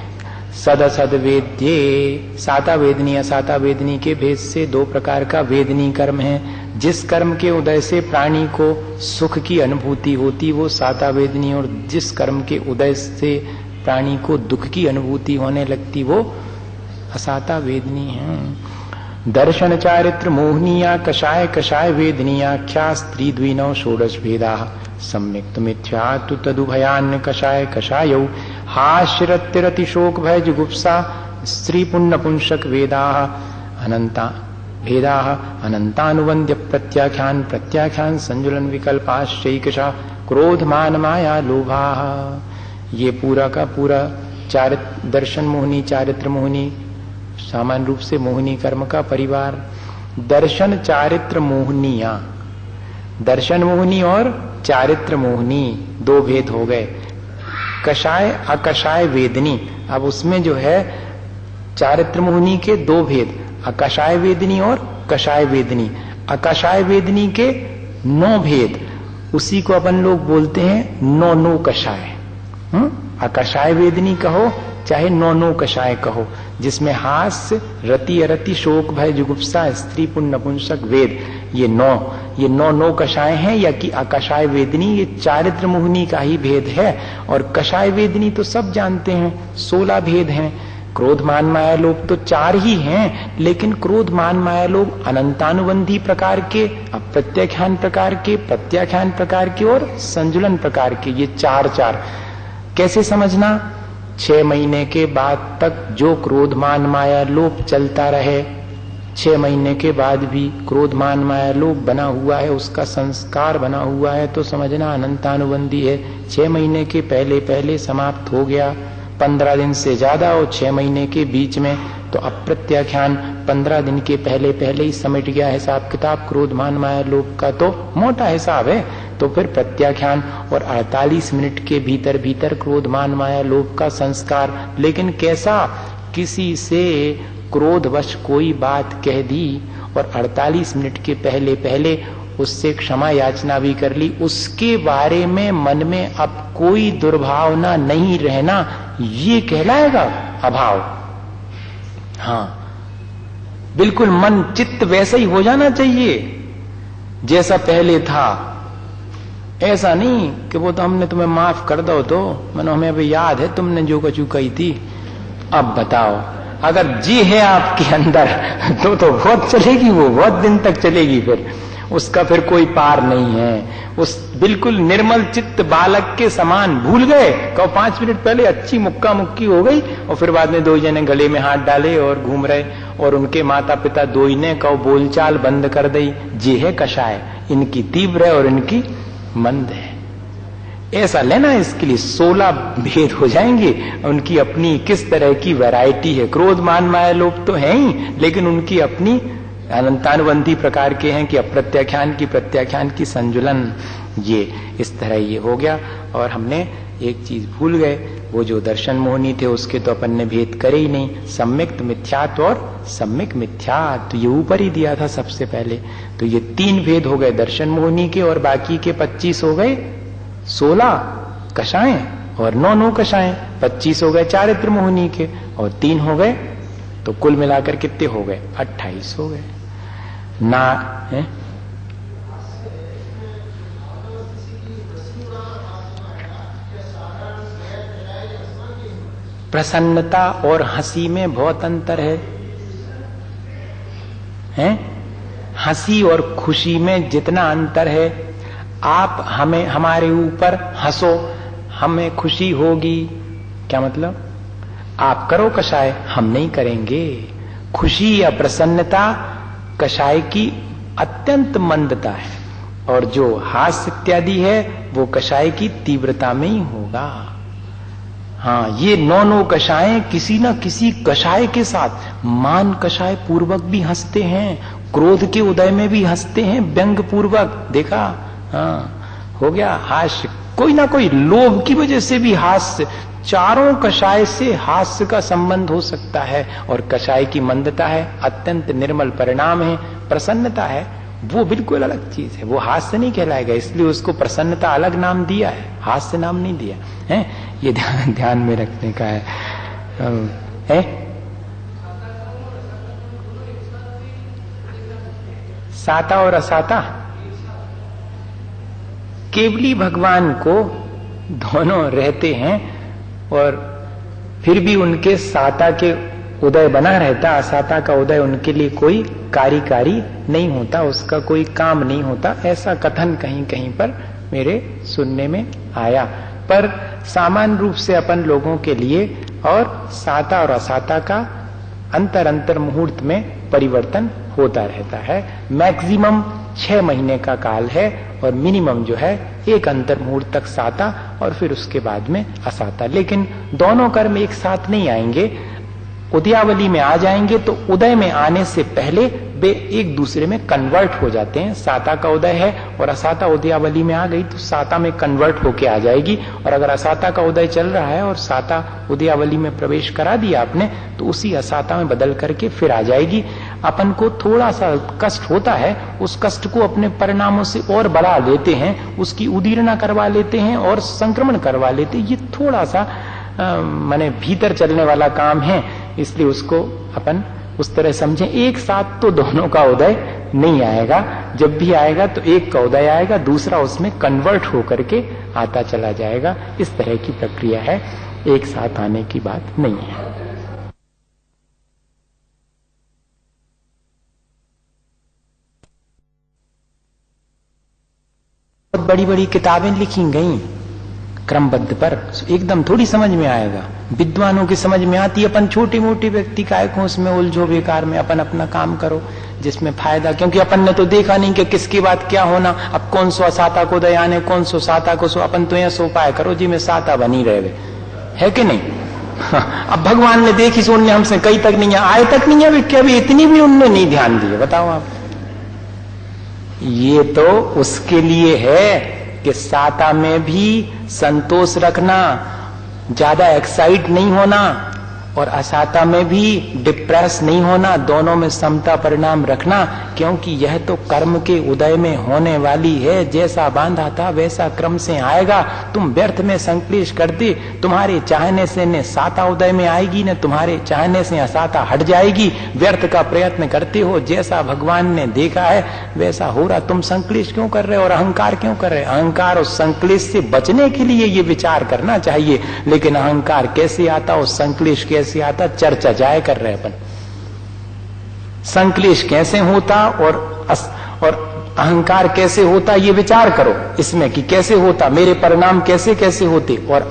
सदसद वेद्ये, साता वेदनी असाता वेदनी के भेद से 2 प्रकार का वेदनी कर्म है। जिस कर्म के उदय से प्राणी को सुख की अनुभूति होती वो साता वेदनी, और जिस कर्म के उदय से प्राणी को दुख की अनुभूति होने लगती वो असाता वेदनी है। दर्शन चारित्र मोहनीया कषाय वेदनीयाख्या स्त्री द्विनौ षोडश भेदा सम्यक्त मिथ्या तु तदुभयान्य कषायौ हास्यरतिरति शोक भय जुगुप्सा स्त्री पुण्य पुंसक वेदा अनंता भेदा अनंतानुबंध्य प्रत्याख्यान प्रत्याख्यान संजुलन विकल्पाश्चैकशा क्रोध मान माया लोभा। ये पूरा का पूरा दर्शन मोहिनी चारित्र मोहिनी, सामान्य रूप से मोहिनी कर्म का परिवार। दर्शन चारित्र मोहिनिया, दर्शन मोहिनी और चारित्र मोहिनी दो भेद हो गए। कषाय अकषाय वेदनी, अब उसमें जो है चारित्र मोहिनी के दो भेद, अकषाय वेदनी और कषाय वेदनी। अकषाय वेदनी के 9 भेद, उसी को अपन लोग बोलते हैं 9 कषाय। अकषाय वेदनी कहो चाहे 9 कषाय कहो, जिसमें हास्य रति अरति शोक भय जुगुप्सा स्त्री पुण्य पुंसक वेद, ये 9 कषाय हैं। या कि अकषाय वेदनी ये चारित्र मोहिनी का ही भेद है। और कषाय वेदनी तो सब जानते हैं 16 भेद हैं। क्रोध मान माया लोभ तो 4 ही हैं, लेकिन क्रोध मान माया लोभ अनंतानुबंधी प्रकार के, अप्रत्याख्यान प्रकार के, प्रत्याख्यान प्रकार के और संजुलन प्रकार के, ये 4 कैसे समझना? 6 महीने के बाद तक जो क्रोध मान माया लोभ चलता रहे, 6 महीने के बाद भी क्रोध मान माया लोभ बना हुआ है, उसका संस्कार बना हुआ है, तो समझना अनंतानुबंधी है। 6 महीने के पहले पहले समाप्त हो गया, 15 दिन से ज्यादा और 6 महीने के बीच में तो अप्रत्याख्यान 15 दिन के पहले पहले ही समेट गया हिसाब किताब। क्रोध मान माया लोभ का तो मोटा हिसाब है, तो फिर प्रत्याख्यान और 48 मिनट के भीतर भीतर क्रोध मान माया लोभ का संस्कार। लेकिन कैसा? किसी से क्रोधवश कोई बात कह दी और 48 मिनट के पहले पहले उससे क्षमा याचना भी कर ली, उसके बारे में मन में अब कोई दुर्भावना नहीं रहना, ये कहलाएगा अभाव। हाँ, बिल्कुल मन चित्त वैसा ही हो जाना चाहिए जैसा पहले था। ऐसा नहीं कि वो तो हमने तुम्हें माफ कर दो, तो मैंने हमें अभी याद है तुमने जो कचू कही थी, अब बताओ। अगर जी है आपके अंदर तो बहुत चलेगी, वो बहुत दिन तक चलेगी, फिर उसका फिर कोई पार नहीं है। उस बिल्कुल निर्मल चित्त बालक के समान भूल गए, कहो 5 मिनट पहले अच्छी मुक्का मुक्की हो गई और फिर बाद में 2 जने गले में हाथ डाले और घूम रहे, और उनके माता पिता 2 ने कहो बोलचाल बंद कर दी। जे है कषाय, इनकी तीव्र है और इनकी मंद है। ऐसा लेना, इसके लिए 16 भेद हो जाएंगे। उनकी अपनी किस तरह की वैरायटी है। क्रोध मान माया लोभ तो है ही, लेकिन उनकी अपनी अनंतानुबंधी प्रकार के हैं कि अप्रत्याख्यान की प्रत्याख्यान की संजुलन, ये इस तरह ये हो गया। और हमने एक चीज भूल गए, वो जो दर्शन मोहिनी थे उसके तो अपन ने भेद करे ही नहीं, सम्यक्त मिथ्यात्व और सम्यक मिथ्यात्व, ये ऊपर ही दिया था सबसे पहले। तो ये 3 भेद हो गए दर्शन मोहिनी के, और बाकी के 25 हो गए 16 कषाएं और 9 कषाएं, 25 हो गए चारित्र मोहिनी के और 3 हो गए, तो कुल मिलाकर कितने हो गए? 28 हो गए ना है? प्रसन्नता और हंसी में बहुत अंतर है, हैं? हंसी और खुशी में जितना अंतर है, आप हमें हमारे ऊपर हंसो, हमें खुशी होगी, क्या मतलब? आप करो कषाय, हम नहीं करेंगे। खुशी या प्रसन्नता कषाय की अत्यंत मंदता है, और जो हास्य इत्यादि है वो कषाय की तीव्रता में ही होगा। हाँ, ये 9 कषाय किसी न किसी कषाय के साथ मान कषाय पूर्वक भी हंसते हैं, क्रोध के उदय में भी हंसते हैं व्यंग पूर्वक, देखा? हाँ, हो गया हास्य, कोई ना कोई लोभ की वजह से भी हास्य। चारों कषाय से हास्य का संबंध हो सकता है, और कषाय की मंदता है, अत्यंत निर्मल परिणाम है। प्रसन्नता है वो बिल्कुल अलग चीज है, वो हास्य नहीं कहलाएगा, इसलिए उसको प्रसन्नता अलग नाम दिया है, हास्य नाम नहीं दिया है। ये ध्यान में रखने का है? साता और असाता, केवली भगवान को दोनों रहते हैं, और फिर भी उनके साता के उदय बना रहता, असाता का उदय उनके लिए कोई कार्यकारी नहीं होता, उसका कोई काम नहीं होता, ऐसा कथन कहीं कहीं पर मेरे सुनने में आया। पर सामान्य रूप से अपन लोगों के लिए और साता और असाता का अंतर मुहूर्त में परिवर्तन होता रहता है। मैक्सिमम 6 महीने का काल है और मिनिमम जो है एक अंतर मुहूर्त तक साता और फिर उसके बाद में असाता। लेकिन दोनों कर्म एक साथ नहीं आएंगे, उदयावली में आ जाएंगे तो उदय में आने से पहले वे एक दूसरे में कन्वर्ट हो जाते हैं। साता का उदय है और असाता उदयावली में आ गई तो साता में कन्वर्ट होके आ जाएगी, और अगर असाता का उदय चल रहा है और साता उदयावली में प्रवेश करा दिया आपने तो उसी असाता में बदल करके फिर आ जाएगी। अपन को थोड़ा सा कष्ट होता है, उस कष्ट को अपने परिणामों से और बढ़ा लेते हैं, उसकी उदीर्णा करवा लेते हैं और संक्रमण करवा लेते हैं। ये थोड़ा सा माने भीतर चलने वाला काम है, इसलिए उसको अपन उस तरह समझें। एक साथ तो दोनों का उदय नहीं आएगा, जब भी आएगा तो एक का उदय आएगा, दूसरा उसमें कन्वर्ट होकर के आता चला जाएगा। इस तरह की प्रक्रिया है, एक साथ आने की बात नहीं है। बहुत बड़ी बड़ी किताबें लिखी गई क्रमबद्ध पर, एकदम थोड़ी समझ में आएगा। विद्वानों की समझ में आती, अपन छोटी मोटी व्यक्ति काय को उसमें उलझो बेकार में, अपन अपना काम करो जिसमें फायदा, क्योंकि अपन ने तो देखा नहीं कि किसकी बात क्या होना। अब कौन सो साता को दयाने, कौन सो साता को सो, अपन तो यह सो पाए करो जी में साता बनी रहे, है कि नहीं। अब भगवान ने देखी सो उनने हमसे कई तक नहीं आए तक नहीं है, क्या भी इतनी भी उनने नहीं ध्यान दिए, बताओ आप। ये तो उसके लिए है कि साता में भी संतोष रखना, ज्यादा एक्साइट नहीं होना, और असाता में भी डिप्रेस नहीं होना, दोनों में समता परिणाम रखना, क्योंकि यह तो कर्म के उदय में होने वाली है। जैसा बांधा था वैसा क्रम से आएगा। तुम व्यर्थ में संक्लेश करते, तुम्हारे चाहने से न साता उदय में आएगी, न तुम्हारे चाहने से असाता हट जाएगी। व्यर्थ का प्रयत्न करते हो, जैसा भगवान ने देखा है वैसा हो रहा। तुम संक्लेश क्यों कर रहे हो और अहंकार क्यों कर रहे हो? अहंकार और संक्लेश से बचने के लिए ये विचार करना चाहिए, लेकिन अहंकार कैसे आता और संक्लेश कैसे आता, चर्चा जाए कर रहे अपन। संक्लेश कैसे होता और अहंकार कैसे होता, ये विचार करो इसमें कि कैसे होता, मेरे परिणाम कैसे कैसे होते, और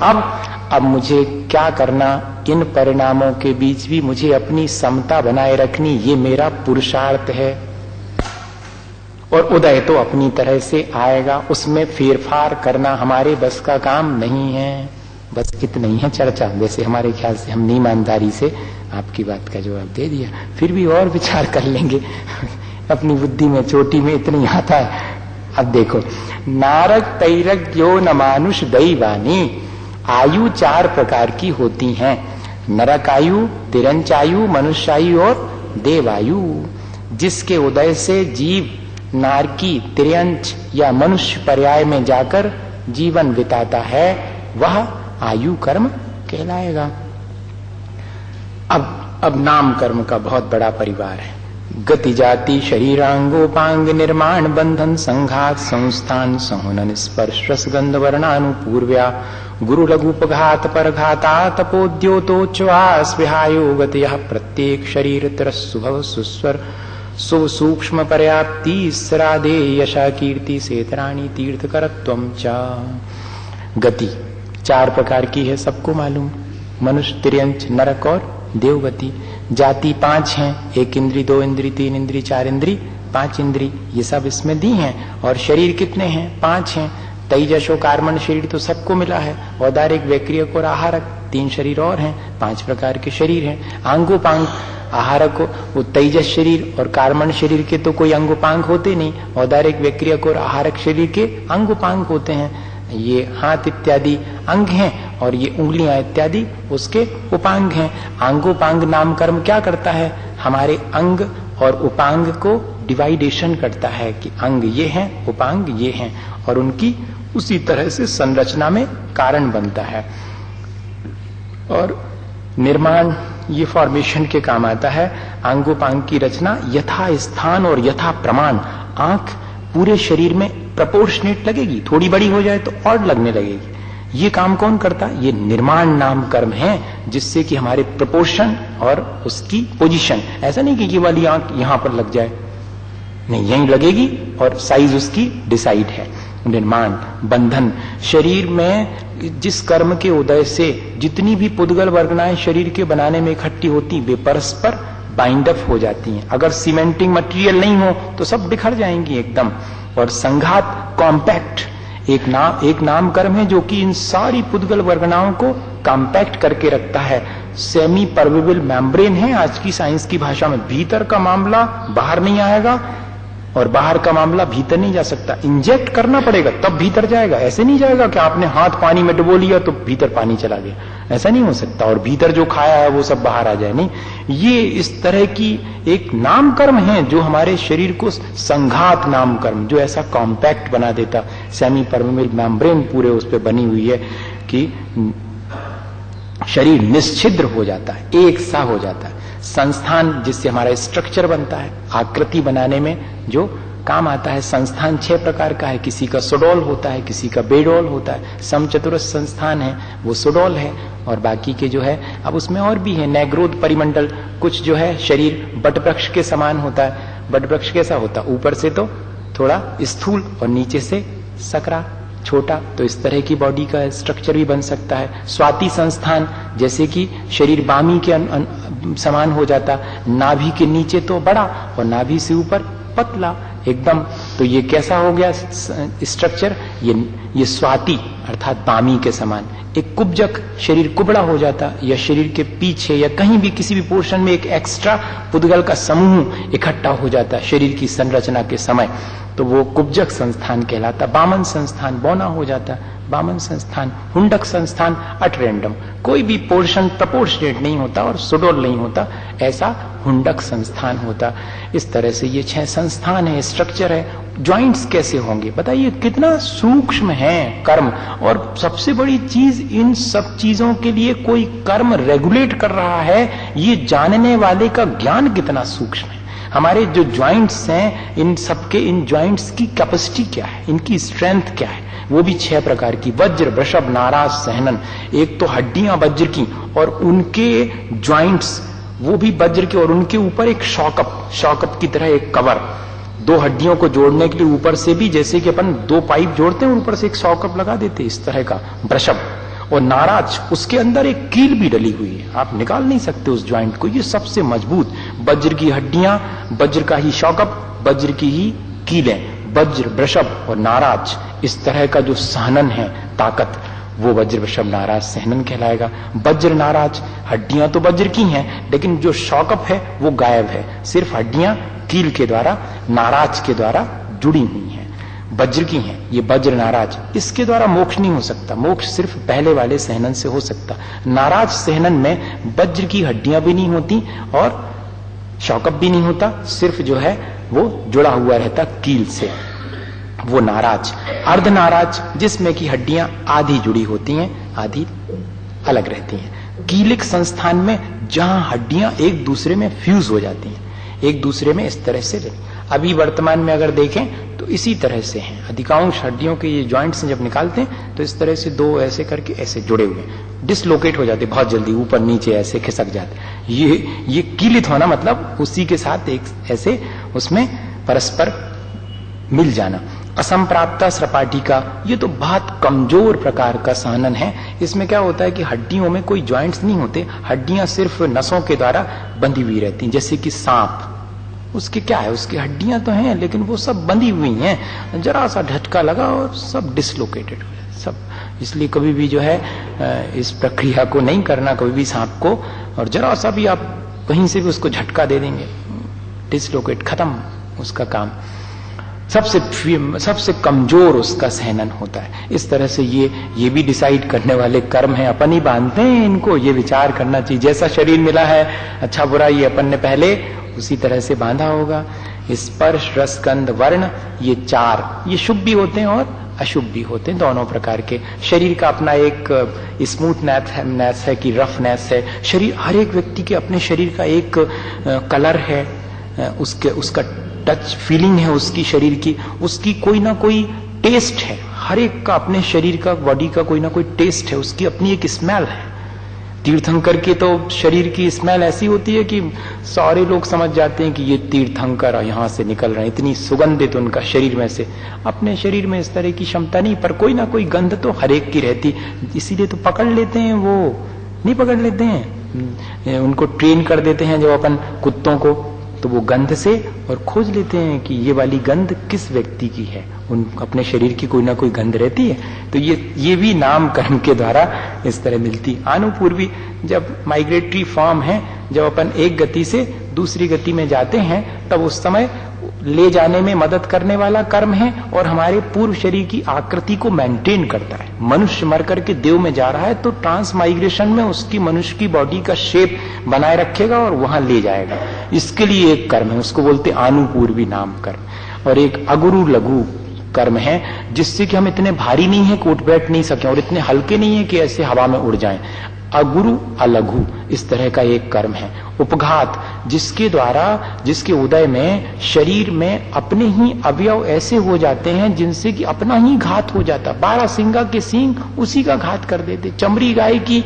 अब मुझे क्या करना, इन परिणामों के बीच भी मुझे अपनी समता बनाए रखनी, ये मेरा पुरुषार्थ है। और उदय तो अपनी तरह से आएगा, उसमें फेरफार करना हमारे बस का काम नहीं है। बस इतना ही है चर्चा। वैसे हमारे ख्याल से हमने ईमानदारी से आपकी बात का जवाब दे दिया, फिर भी और विचार कर लेंगे। अपनी बुद्धि में चोटी में इतनी आता है। अब देखो, नारक तैरक यो न मानुष दैवानी, आयु 4 प्रकार की होती हैं। नरक आयु, तिरंच आयु, मनुष्य आयु और देवायु। जिसके उदय से जीव नारकी, तिर्यंच या मनुष्य पर्याय में जाकर जीवन बिताता है, वह आयु कर्म कहलाएगा। अब नाम कर्म का बहुत बड़ा परिवार है। गति जाति शरीरांगोपांग निर्माण बंधन संघात संस्थान संहनन स्पर्श रसगंध वर्णानुपूर्व्या गुरु लघुपघात परघाता तपोद्योतोच्वास विहायो गतयः प्रत्येक शरीर तरस्सुभव सुस्वर शुभ सूक्ष्म पर्याप्ति सरादे यशा कीर्ति सेतराणी तीर्थकरत्वम च। गति 4 प्रकार की है, सबको मालूम। मनुष्य, तिर्यंच, नरक और देवगति। जाति 5 हैं, 1 इंद्री, 2 इंद्री, 3 इंद्री, 4 इंद्री, 5 इंद्री, ये सब इसमें दी हैं। और शरीर कितने हैं? 5 हैं। तेजसो कार्मण शरीर तो सबको मिला है। औदारिक, वैक्रियक और आहारक 3 शरीर और हैं। 5 प्रकार के शरीर हैं। आंगोपांग, आहारक वो तेजस शरीर और कार्मण शरीर के तो कोई अंगोपांग होते नहीं। औदारिक, वैक्रियक और आहारक शरीर के अंगोपांग होते हैं। ये हाथ इत्यादि अंग हैं और ये उंगलियां इत्यादि उसके उपांग हैं। अंगोपांग नाम कर्म क्या करता है? हमारे अंग और उपांग को डिवाइडेशन करता है कि अंग ये हैं, उपांग ये हैं, और उनकी उसी तरह से संरचना में कारण बनता है। और निर्माण ये फॉर्मेशन के काम आता है। अंगोपांग की रचना यथा स्थान और यथा प्रमाण। आंख पूरे शरीर में प्रपोर्शनेट लगेगी, थोड़ी बड़ी हो जाए तो और लगने लगेगी। ये काम कौन करता? ये निर्माण नाम कर्म है, जिससे कि हमारे प्रपोर्शन और उसकी पोजीशन, ऐसा नहीं कि ये वाली आंख यहां पर लग जाए, नहीं, यहीं लगेगी और साइज उसकी डिसाइड है। निर्माण, बंधन। शरीर में जिस कर्म के उदय से जितनी भी पुद्गल वर्गनाएं शरीर के बनाने में इकट्ठी होती, वे परस्पर बाइंड अप हो जाती हैं। अगर सीमेंटिंग मटेरियल नहीं हो तो सब बिखर जाएंगी एकदम। और संघात, कॉम्पैक्ट, एक नाम कर्म है जो कि इन सारी पुद्गल वर्गनाओं को कॉम्पैक्ट करके रखता है। सेमी परमेबल मेम्ब्रेन है आज की साइंस की भाषा में। भीतर का मामला बाहर नहीं आएगा और बाहर का मामला भीतर नहीं जा सकता। इंजेक्ट करना पड़ेगा तब भीतर जाएगा। ऐसे नहीं जाएगा कि आपने हाथ पानी में डुबो लिया तो भीतर पानी चला गया, ऐसा नहीं हो सकता। और भीतर जो खाया है वो सब बाहर आ जाए, नहीं। ये इस तरह की एक नाम कर्म है जो हमारे शरीर को संघात नाम कर्म, जो ऐसा कॉम्पैक्ट बना देता। सेमी परमेबल मेम्ब्रेन पूरे उस पर बनी हुई है कि शरीर निश्छिद्र हो जाता है, एक सा हो जाता है। संस्थान जिससे हमारा स्ट्रक्चर बनता है, आकृति बनाने में जो काम आता है। संस्थान 6 प्रकार का है। किसी का सुडोल होता है, किसी का बेडोल होता है। समचतुरस्र संस्थान है वो सुडोल है। और बाकी के जो है, अब उसमें और भी है, नैग्रोध परिमंडल। कुछ जो है शरीर बटवृक्ष के समान होता है। बटवृक्ष कैसा होता है? ऊपर से तो थोड़ा स्थूल और नीचे से सकरा, छोटा। तो इस तरह की बॉडी का स्ट्रक्चर भी बन सकता है। स्वाति संस्थान, जैसे कि शरीर बामी के समान हो जाता, नाभि के नीचे तो बड़ा और नाभि से ऊपर पतला एकदम। तो ये कैसा हो गया स्ट्रक्चर? ये स्वाति अर्थात बामी के समान। एक कुब्जक, शरीर कुबड़ा हो जाता, या शरीर के पीछे या कहीं भी किसी भी पोर्शन में एक एक्स्ट्रा पुद्गल का समूह इकट्ठा हो जाता शरीर की संरचना के समय, तो वो कुब्जक संस्थान कहलाता। बामन संस्थान, बौना हो जाता, बामन संस्थान। हुंडक संस्थान, अट रैंडम, कोई भी पोर्शन प्रपोर्शनेट नहीं होता और सुडोल नहीं होता, ऐसा हुंडक संस्थान होता। इस तरह से ये 6 संस्थान है, स्ट्रक्चर है। ज्वाइंट्स कैसे होंगे बताइए, कितना सूक्ष्म है कर्म। और सबसे बड़ी चीज, इन सब चीजों के लिए कोई कर्म रेगुलेट कर रहा है, ये जानने वाले का ज्ञान कितना सूक्ष्म है। हमारे जो ज्वाइंट्स हैं, इन सबके, इन ज्वाइंट्स की कैपेसिटी क्या है, इनकी स्ट्रेंथ क्या है, वो भी 6 प्रकार की। वज्र, वृषभ, नाराज, सहनन। एक तो हड्डियां वज्र की और उनके ज्वाइंट्स वो भी वज्र के, और उनके ऊपर एक शॉकअप की तरह एक कवर। 2 हड्डियों को जोड़ने के लिए ऊपर से भी, जैसे कि अपन 2 पाइप जोड़ते हैं ऊपर से एक शॉकअप लगा देते, इस तरह का वृषभ। और नाराज, उसके अंदर एक कील भी डली हुई है, आप निकाल नहीं सकते उस ज्वाइंट को। ये सबसे मजबूत, वज्र की हड्डियां, वज्र का ही शॉकअप, वज्र की ही कीलें। वज्र, वृषभ और नाराज, इस तरह का जो सहनन है, ताकत, वो वज्र, वृषभ, नाराज, सहनन कहलाएगा। वज्र, नाराज, हड्डियां तो वज्र की हैं, लेकिन जो शॉकअप है वो गायब है, सिर्फ हड्डियां कील के द्वारा, नाराज के द्वारा जुड़ी हुई हैं, वज्र की हैं। ये वज्र, नाराज, इसके द्वारा मोक्ष नहीं हो सकता। मोक्ष सिर्फ पहले वाले सहनन से हो सकता। नाराज सहनन में वज्र की हड्डियां भी नहीं होती और शॉकअप भी नहीं होता, सिर्फ जो है वो जुड़ा हुआ रहता कील से, वो नाराज। अर्ध नाराज, जिसमें की हड्डियां आधी जुड़ी होती हैं, आधी अलग रहती हैं। कीलिक संस्थान में जहां हड्डियां एक दूसरे में फ्यूज हो जाती हैं, एक दूसरे में इस तरह से। अभी वर्तमान में अगर देखें तो इसी तरह से हैं अधिकांश हड्डियों के ये जॉइंट्स जब निकालते हैं तो इस तरह से 2 ऐसे करके ऐसे जुड़े हुए, डिसलोकेट हो जाते बहुत जल्दी, ऊपर नीचे ऐसे खिसक जाते। ये कीलित होना मतलब उसी के साथ एक ऐसे उसमें परस्पर मिल जाना। असंप्राप्ता सपाटिका, ये तो बहुत कमजोर प्रकार का सहनन है। इसमें क्या होता है कि हड्डियों में कोई जॉइंट्स नहीं होते, हड्डियां सिर्फ नसों के द्वारा बंधी हुई रहती हैं। जैसे कि सांप, उसके क्या है, उसकी हड्डियां तो हैं लेकिन वो सब बंधी हुई हैं, जरा सा झटका लगा और सब डिसलोकेटेड हो जाए सब। इसलिए कभी भी जो है इस प्रक्रिया को नहीं करना, कभी भी सांप को, और जरा सा भी आप कहीं से भी उसको झटका दे देंगे, डिसलोकेट, खत्म उसका काम। सबसे कमजोर उसका सहनन होता है। इस तरह से ये भी डिसाइड करने वाले कर्म हैं, अपन ही बांधते हैं इनको। ये विचार करना चाहिए, जैसा शरीर मिला है अच्छा बुरा ये अपन ने पहले उसी तरह से बांधा होगा। स्पर्श, रस, गंध, वर्ण, ये 4 ये शुभ भी होते हैं और अशुभ भी होते हैं, दोनों प्रकार के। शरीर का अपना एक स्मूथनेस है कि रफनेस है। शरीर, हर एक व्यक्ति के अपने शरीर का एक कलर है, उसका टच फीलिंग है उसकी शरीर की, उसकी कोई ना कोई टेस्ट है। हर एक का अपने शरीर का, बॉडी का कोई ना कोई टेस्ट है, उसकी अपनी एक स्मेल है। तीर्थंकर के तो शरीर की स्मेल ऐसी होती है कि सारे लोग समझ जाते हैं कि ये तीर्थंकर यहाँ से निकल रहे हैं, इतनी सुगंधित उनका शरीर में से। अपने शरीर में इस तरह की क्षमता नहीं, पर कोई ना कोई गंध तो हरेक की रहती, इसीलिए तो पकड़ लेते हैं। वो नहीं पकड़ लेते हैं, उनको ट्रेन कर देते हैं जो अपन कुत्तों को, तो वो गंध से और खोज लेते हैं कि ये वाली गंध किस व्यक्ति की है। उन अपने शरीर की कोई ना कोई गंध रहती है, तो ये भी नाम कर्म के द्वारा इस तरह मिलती। आनुपूर्वी जब माइग्रेटरी फॉर्म है, जब अपन एक गति से दूसरी गति में जाते हैं, तब उस समय ले जाने में मदद करने वाला कर्म है और हमारे पूर्व शरीर की आकृति को मेंटेन करता है। मनुष्य मर करके देव में जा रहा है तो ट्रांस माइग्रेशन में उसकी मनुष्य की बॉडी का शेप बनाए रखेगा और वहां ले जाएगा। इसके लिए एक कर्म है, उसको बोलते आनुपूर्वी नाम कर्म। और एक अगुरु लघु कर्म है, जिससे कि हम इतने भारी नहीं है कि उठ बैठ नहीं सके और इतने हल्के नहीं है कि ऐसे हवा में उड़ जाएं। अगुरु अलघु इस तरह का एक कर्म है। उपघात, जिसके द्वारा जिसके उदय में शरीर में अपने ही अवयव ऐसे हो जाते हैं जिनसे कि अपना ही घात हो जाता। 12 सिंगा के सींग उसी का घात कर देते, चमड़ी गाय की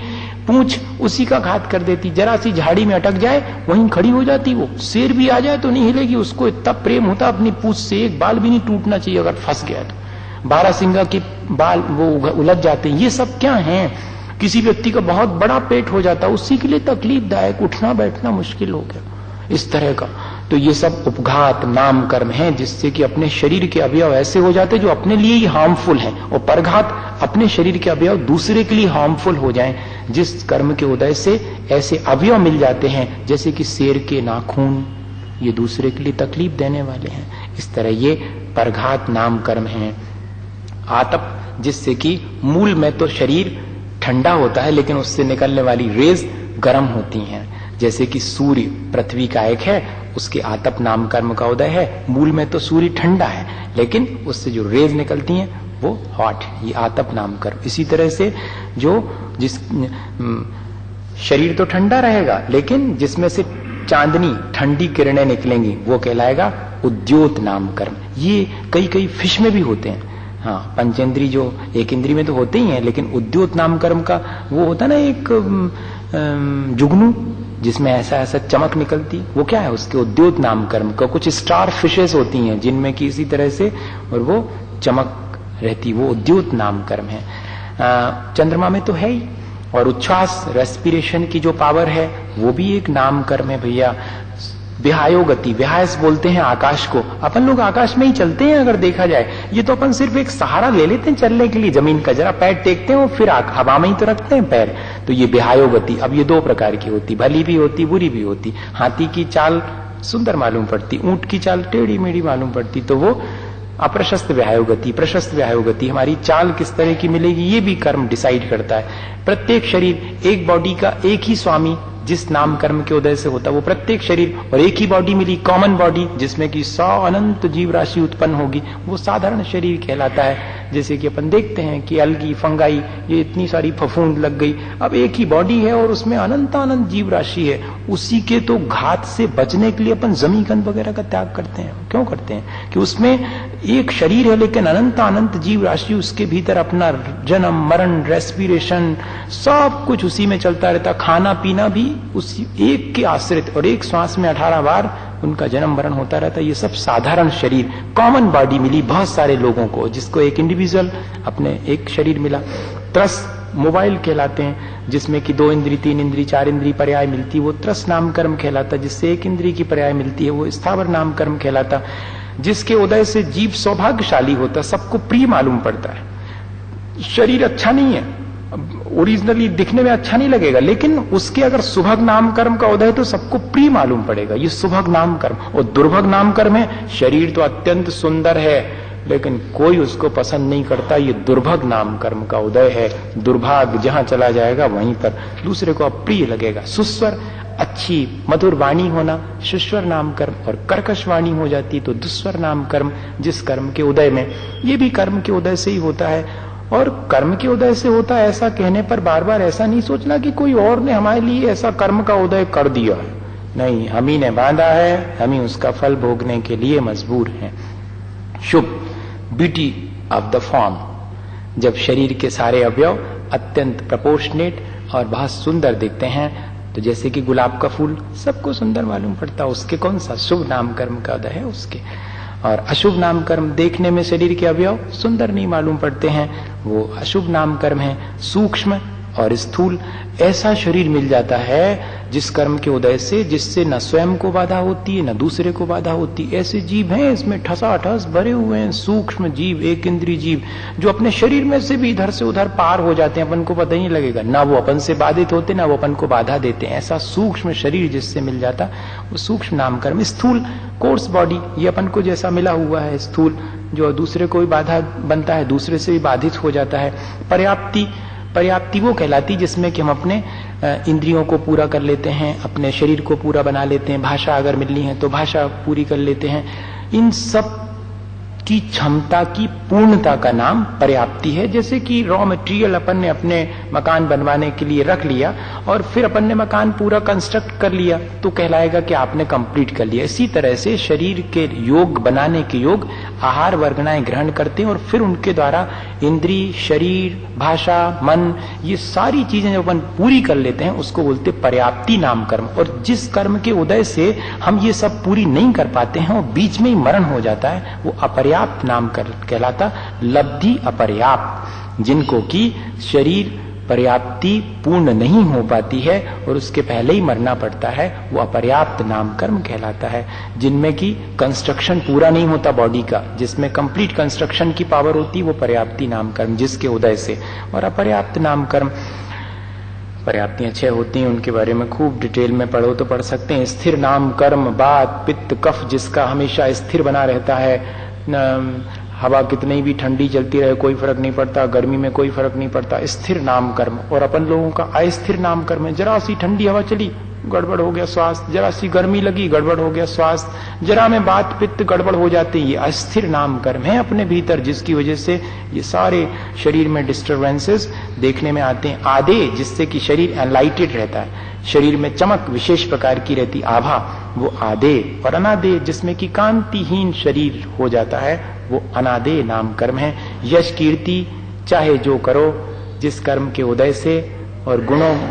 पूंछ उसी का घात कर देती, जरा सी झाड़ी में अटक जाए वहीं खड़ी हो जाती। वो शेर भी आ जाए तो नहीं हिलेगी, उसको इतना प्रेम होता अपनी पूंछ से, एक बाल भी नहीं टूटना चाहिए अगर फंस गया तो। 12 सिंगा के बाल वो उलझ जाते हैं। ये सब क्या है? किसी व्यक्ति का बहुत बड़ा पेट हो जाता, उसी के लिए तकलीफदायक, उठना बैठना मुश्किल हो गया, इस तरह का। तो ये सब उपघात नाम कर्म है, जिससे कि अपने शरीर के अवयव ऐसे हो जाते जो अपने लिए ही हार्मफुल हैं, और परघात अपने शरीर के अवयव दूसरे के लिए हार्मफुल हो जाएं। जिस कर्म के उदय से ऐसे अवयव मिल जाते हैं, जैसे कि शेर के नाखून, ये दूसरे के लिए तकलीफ देने वाले हैं। इस तरह ये परघात नाम कर्म है। आतप, जिससे कि मूल में तो शरीर ठंडा होता है, लेकिन उससे निकलने वाली रेज गर्म होती हैं। जैसे कि सूर्य पृथ्वी का एक है, उसके आतप नाम कर्म का उदय है। मूल में तो सूर्य ठंडा है, लेकिन उससे जो रेज निकलती हैं वो हॉट, ये आतप नाम कर्म। इसी तरह से जिस शरीर तो ठंडा रहेगा, लेकिन जिसमें से चांदनी ठंडी किरणें निकलेंगी वो कहलाएगा उद्योत नाम कर्म। ये कई फिश में भी होते हैं। हाँ, पंचेंद्री जो एक इंद्री में तो होते ही हैं, लेकिन उद्योत नाम कर्म का वो होता ना एक जुगनू, जिसमें ऐसा चमक निकलती, वो क्या है? उसके उद्योत नाम कर्म का कुछ स्टार फिशेस होती हैं जिनमें कि इसी तरह से और वो चमक रहती, वो उद्योत नाम कर्म है। चंद्रमा में तो है ही। और उच्छ्वास रेस्पिरेशन की जो पावर है वो भी एक नाम कर्म है भैया। विहायो गति, विहायस बोलते हैं आकाश को। अपन लोग आकाश में ही चलते हैं अगर देखा जाए, ये तो अपन सिर्फ एक सहारा ले लेते हैं चलने के लिए, जमीन का जरा पैर टेकते हैं और फिर हवा में ही तो रखते हैं पैर। तो ये विहायो गति। अब ये 2 प्रकार की होती, भली भी होती बुरी भी होती। हाथी की चाल सुंदर मालूम पड़ती, ऊंट की चाल टेढ़ी मेढ़ी मालूम पड़ती, तो वो अप्रशस्त व्यायो गति, प्रशस्त व्यायो गति। हमारी चाल किस तरह की मिलेगी ये भी कर्म डिसाइड करता है। प्रत्येक शरीर, एक बॉडी का एक ही स्वामी जिस नाम कर्म के उदय से होता, वो प्रत्येक शरीर, और एक ही बॉडी मिली, कॉमन बॉडी, जिसमें कि 100 अनंत जीव राशि उत्पन्न होगी, वो साधारण शरीर कहलाता है। जैसे कि अपन देखते हैं कि अलगी, फंगाई, ये इतनी सारी फफूंद लग गई, अब एक ही बॉडी है और उसमें अनंत अनंत जीव राशि है। उसी के तो घात से बचने के लिए अपन जमीकंद वगैरह का त्याग करते हैं। क्यों करते हैं? कि उसमें एक शरीर है लेकिन अनंत अनंत जीव राशि, उसके भीतर अपना जन्म मरण रेस्पिरेशन सब कुछ उसी में चलता रहता, खाना पीना भी उसी एक के आश्रित, और एक श्वास में 18 बार उनका जन्म मरण होता रहता। ये सब साधारण शरीर, कॉमन बॉडी मिली बहुत सारे लोगों को, जिसको एक इंडिविजुअल अपने एक शरीर मिला। त्रस मोबाइल कहलाते हैं, जिसमें कि 2 इंद्री 3 इंद्री 4 इंद्री पर्याय मिलती, वो त्रस नाम कर्म कहलाता। जिससे 1 इंद्री की पर्याय मिलती है वो स्थावर नाम कर्म कहलाता। जिसके उदय से जीव सौभाग्यशाली होता, सबको प्रिय मालूम पड़ता है। शरीर अच्छा नहीं है, ओरिजिनली दिखने में अच्छा नहीं लगेगा, लेकिन उसके अगर सुभग नाम कर्म का उदय तो सबको प्रिय मालूम पड़ेगा, ये सुभग नाम कर्म। और दुर्भग नाम कर्म है, शरीर तो अत्यंत सुंदर है लेकिन कोई उसको पसंद नहीं करता, ये दुर्भग नाम कर्म का उदय है। दुर्भाग्य जहां चला जाएगा वहीं पर दूसरे को अप्रिय लगेगा। सुस्वर, अच्छी मधुर वाणी होना, सुस्वर नाम कर्म, और कर्कश वाणी हो जाती तो दुस्वर नाम कर्म, जिस कर्म के उदय में, ये भी कर्म के उदय से ही होता है। और कर्म के उदय से होता है ऐसा कहने पर बार बार ऐसा नहीं सोचना कि कोई और ने हमारे लिए ऐसा कर्म का उदय कर दिया है, नहीं, हम ही ने बांधा है, हम ही उसका फल भोगने के लिए मजबूर हैं। शुभ, ब्यूटी ऑफ द फॉर्म, जब शरीर के सारे अवयव अत्यंत प्रपोर्शनेट, और बहुत सुंदर दिखते हैं, तो जैसे कि गुलाब का फूल सबको सुंदर मालूम पड़ता है, उसके कौन सा शुभ नाम कर्म का उदय है उसके। और अशुभ नाम कर्म देखने में शरीर के अवयव सुंदर नहीं मालूम पड़ते हैं, वो अशुभ नाम कर्म है। सूक्ष्म और स्थूल ऐसा शरीर मिल जाता है जिस कर्म के उदय से, जिससे न स्वयं को बाधा होती है न दूसरे को बाधा होती। ऐसे जीव हैं इसमें ठसाठस भरे हुए हैं, सूक्ष्म जीव, एक इंद्रिय जीव, जो अपने शरीर में से भी इधर से उधर पार हो जाते हैं, अपन को पता ही नहीं लगेगा, ना वो अपन से बाधित होते ना वो अपन को बाधा देते हैं। ऐसा सूक्ष्म शरीर जिससे मिल जाता, वो सूक्ष्म नाम कर्म। स्थूल कोर्स बॉडी, ये अपन को जैसा मिला हुआ है स्थूल, जो दूसरे को भी बाधा बनता है, दूसरे से भी बाधित हो जाता है। पर्याप्ति वो कहलाती जिसमें कि हम अपने इंद्रियों को पूरा कर लेते हैं, अपने शरीर को पूरा बना लेते हैं, भाषा अगर मिलनी है तो भाषा पूरी कर लेते हैं। इन सब की क्षमता की पूर्णता का नाम पर्याप्ति है। जैसे कि रॉ मटेरियल अपन ने अपने मकान बनवाने के लिए रख लिया और फिर अपन ने मकान पूरा कंस्ट्रक्ट कर लिया तो कहलाएगा कि आपने कंप्लीट कर लिया। इसी तरह से शरीर के योग बनाने के योग आहार वर्गनाएं ग्रहण करते हैं और फिर उनके द्वारा इंद्रिय, शरीर, भाषा, मन, ये सारी चीजें जब अपन पूरी कर लेते हैं उसको बोलते पर्याप्ति नाम कर्म। और जिस कर्म के उदय से हम ये सब पूरी नहीं कर पाते हैं, वो बीच में ही मरण हो जाता है, वो अपर्याप्त नाम कहलाता। लब्धि अपर्याप्त, जिनको कि शरीर पर्याप्ति पूर्ण नहीं हो पाती है और उसके पहले ही मरना पड़ता है, वो अपर्याप्त नाम कर्म कहलाता है। जिनमें कि कंस्ट्रक्शन पूरा नहीं होता बॉडी का, जिसमें कंप्लीट कंस्ट्रक्शन की पावर होती, वो पर्याप्ति नाम कर्म जिसके उदय से। और अपर्याप्त नाम कर्म, पर्याप्तियां 6 होती हैं, उनके बारे में खूब डिटेल में पढ़ो तो पढ़ सकते हैं। स्थिर नाम कर्म, बात, पित्त, कफ, जिसका हमेशा स्थिर बना रहता है, हवा कितनी भी ठंडी चलती रहे कोई फर्क नहीं पड़ता, गर्मी में कोई फर्क नहीं पड़ता, स्थिर नाम कर्म। और अपन लोगों का अस्थिर नाम कर्म है, जरा सी ठंडी हवा चली गड़बड़ हो गया स्वास्थ्य, जरा सी गर्मी लगी गड़बड़ हो गया स्वास्थ्य, जरा में बात पित्त गड़बड़ हो जाती है। ये अस्थिर नाम कर्म है अपने भीतर, जिसकी वजह से ये सारे शरीर में डिस्टर्बेंसेस देखने में आते हैं। आधे, जिससे कि शरीर एनलाइटेड रहता है, शरीर में चमक विशेष प्रकार की रहती, आभा, वो आधे। और अनादे, जिसमें कि कांतिहीन शरीर हो जाता है, वो अनादे नाम कर्म है। यश कीर्ति चाहे जो करो, जिस कर्म के उदय से और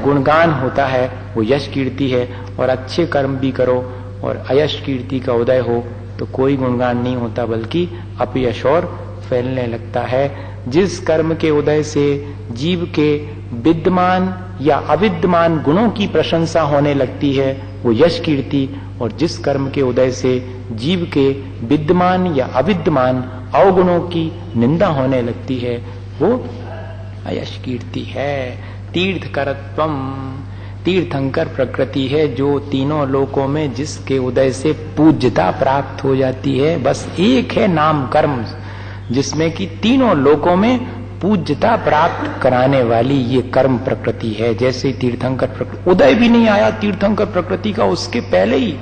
गुणगान होता है वो यश कीर्ति है। और अच्छे कर्म भी करो और अयश कीर्ति का उदय हो तो कोई गुणगान नहीं होता, बल्कि अपयश और फैलने लगता है। जिस कर्म के उदय से जीव के विद्यमान या अविद्यमान गुणों की प्रशंसा होने लगती है, वो यश कीर्ति। और जिस कर्म के उदय से जीव के विद्यमान या अविद्यमान अवगुणों की निंदा होने लगती है, वो अयश कीर्ति है। तीर्थकरत्वम, तीर्थंकर प्रकृति है जो तीनों लोकों में जिसके उदय से पूज्यता प्राप्त हो जाती है। बस एक है नाम कर्म जिसमें कि तीनों लोकों में पूज्यता प्राप्त कराने वाली ये कर्म प्रकृति है। जैसे तीर्थंकर प्रकृति, उदय भी नहीं आया तीर्थंकर प्रकृति का, उसके पहले ही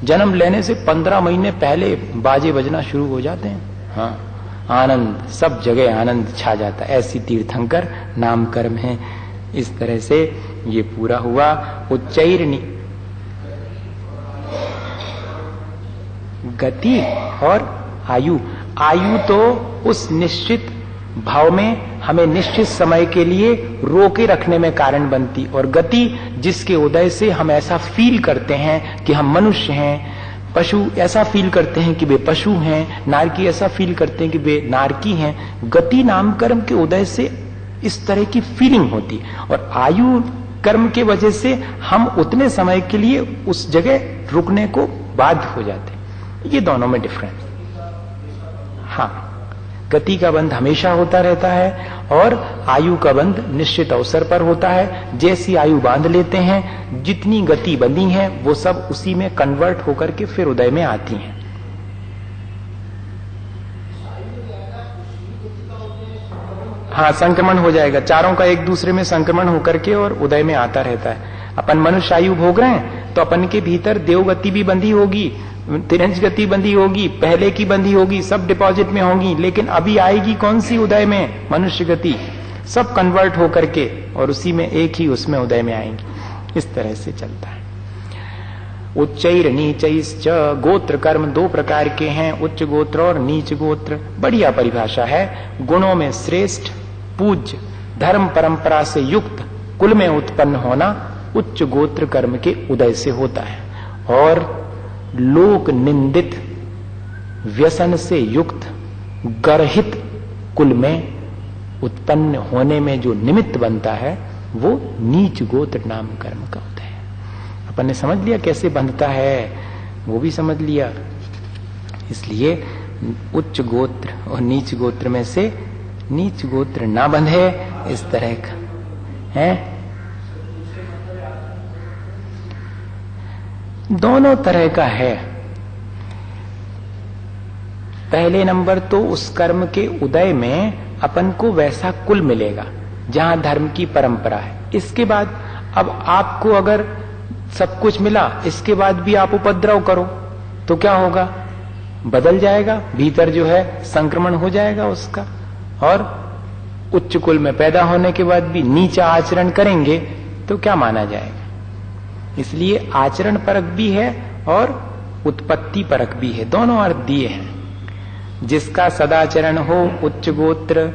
जन्म लेने से 15 महीने पहले बाजे बजना शुरू हो जाते हैं। हाँ, आनंद, सब जगह आनंद छा जाता है। ऐसी तीर्थंकर नाम कर्म है। इस तरह से ये पूरा हुआ। उच्चैर्णी, गति और आयु। आयु तो उस निश्चित भाव में हमें निश्चित समय के लिए रोके रखने में कारण बनती, और गति जिसके उदय से हम ऐसा फील करते हैं कि हम मनुष्य हैं। पशु ऐसा फील करते हैं कि वे पशु हैं, नारकी ऐसा फील करते हैं कि वे नारकी हैं। गति नाम कर्म के उदय से इस तरह की फीलिंग होती, और आयु कर्म के वजह से हम उतने समय के लिए उस जगह रुकने को बाध्य हो जाते। ये दोनों में डिफरेंस। हाँ, गति का बंध हमेशा होता रहता है और आयु का बंध निश्चित अवसर पर होता है। जैसी आयु बांध लेते हैं, जितनी गति बंधी है वो सब उसी में कन्वर्ट होकर के फिर उदय में आती हैं। हाँ, संक्रमण हो जाएगा, चारों का एक दूसरे में संक्रमण होकर के और उदय में आता रहता है। अपन मनुष्य आयु भोग रहे हैं तो अपन के भीतर देवगति भी बंधी होगी, तिरंज गति बंधी होगी, पहले की बंधी होगी, सब डिपॉजिट में होगी। लेकिन अभी आएगी कौन सी उदय में? मनुष्य गति। सब कन्वर्ट होकर के और उसी में एक ही उसमें उदय में आएंगी। इस तरह से चलता है। उच्चैर नीचैश्च, गोत्र कर्म 2 प्रकार के हैं, उच्च गोत्र और नीच गोत्र। बढ़िया परिभाषा है। गुणों में श्रेष्ठ, पूज्य, धर्म परंपरा से युक्त कुल में उत्पन्न होना उच्च गोत्र कर्म के उदय से होता है, और लोक निंदित व्यसन से युक्त गर्हित कुल में उत्पन्न होने में जो निमित्त बनता है वो नीच गोत्र नाम कर्म का होता है। अपन ने समझ लिया कैसे बंधता है, वो भी समझ लिया। इसलिए उच्च गोत्र और नीच गोत्र में से नीच गोत्र ना बंधे, इस तरह का है। दोनों तरह का है। पहले नंबर तो उस कर्म के उदय में अपन को वैसा कुल मिलेगा जहां धर्म की परंपरा है। इसके बाद अब आपको अगर सब कुछ मिला, इसके बाद भी आप उपद्रव करो तो क्या होगा? बदल जाएगा, भीतर जो है संक्रमण हो जाएगा उसका, और उच्च कुल में पैदा होने के बाद भी नीचा आचरण करेंगे तो क्या माना जाएगा? इसलिए आचरण परक भी है और उत्पत्ति परक भी है, दोनों अर्थ दिए हैं। जिसका सदाचरण हो उच्च गोत्र,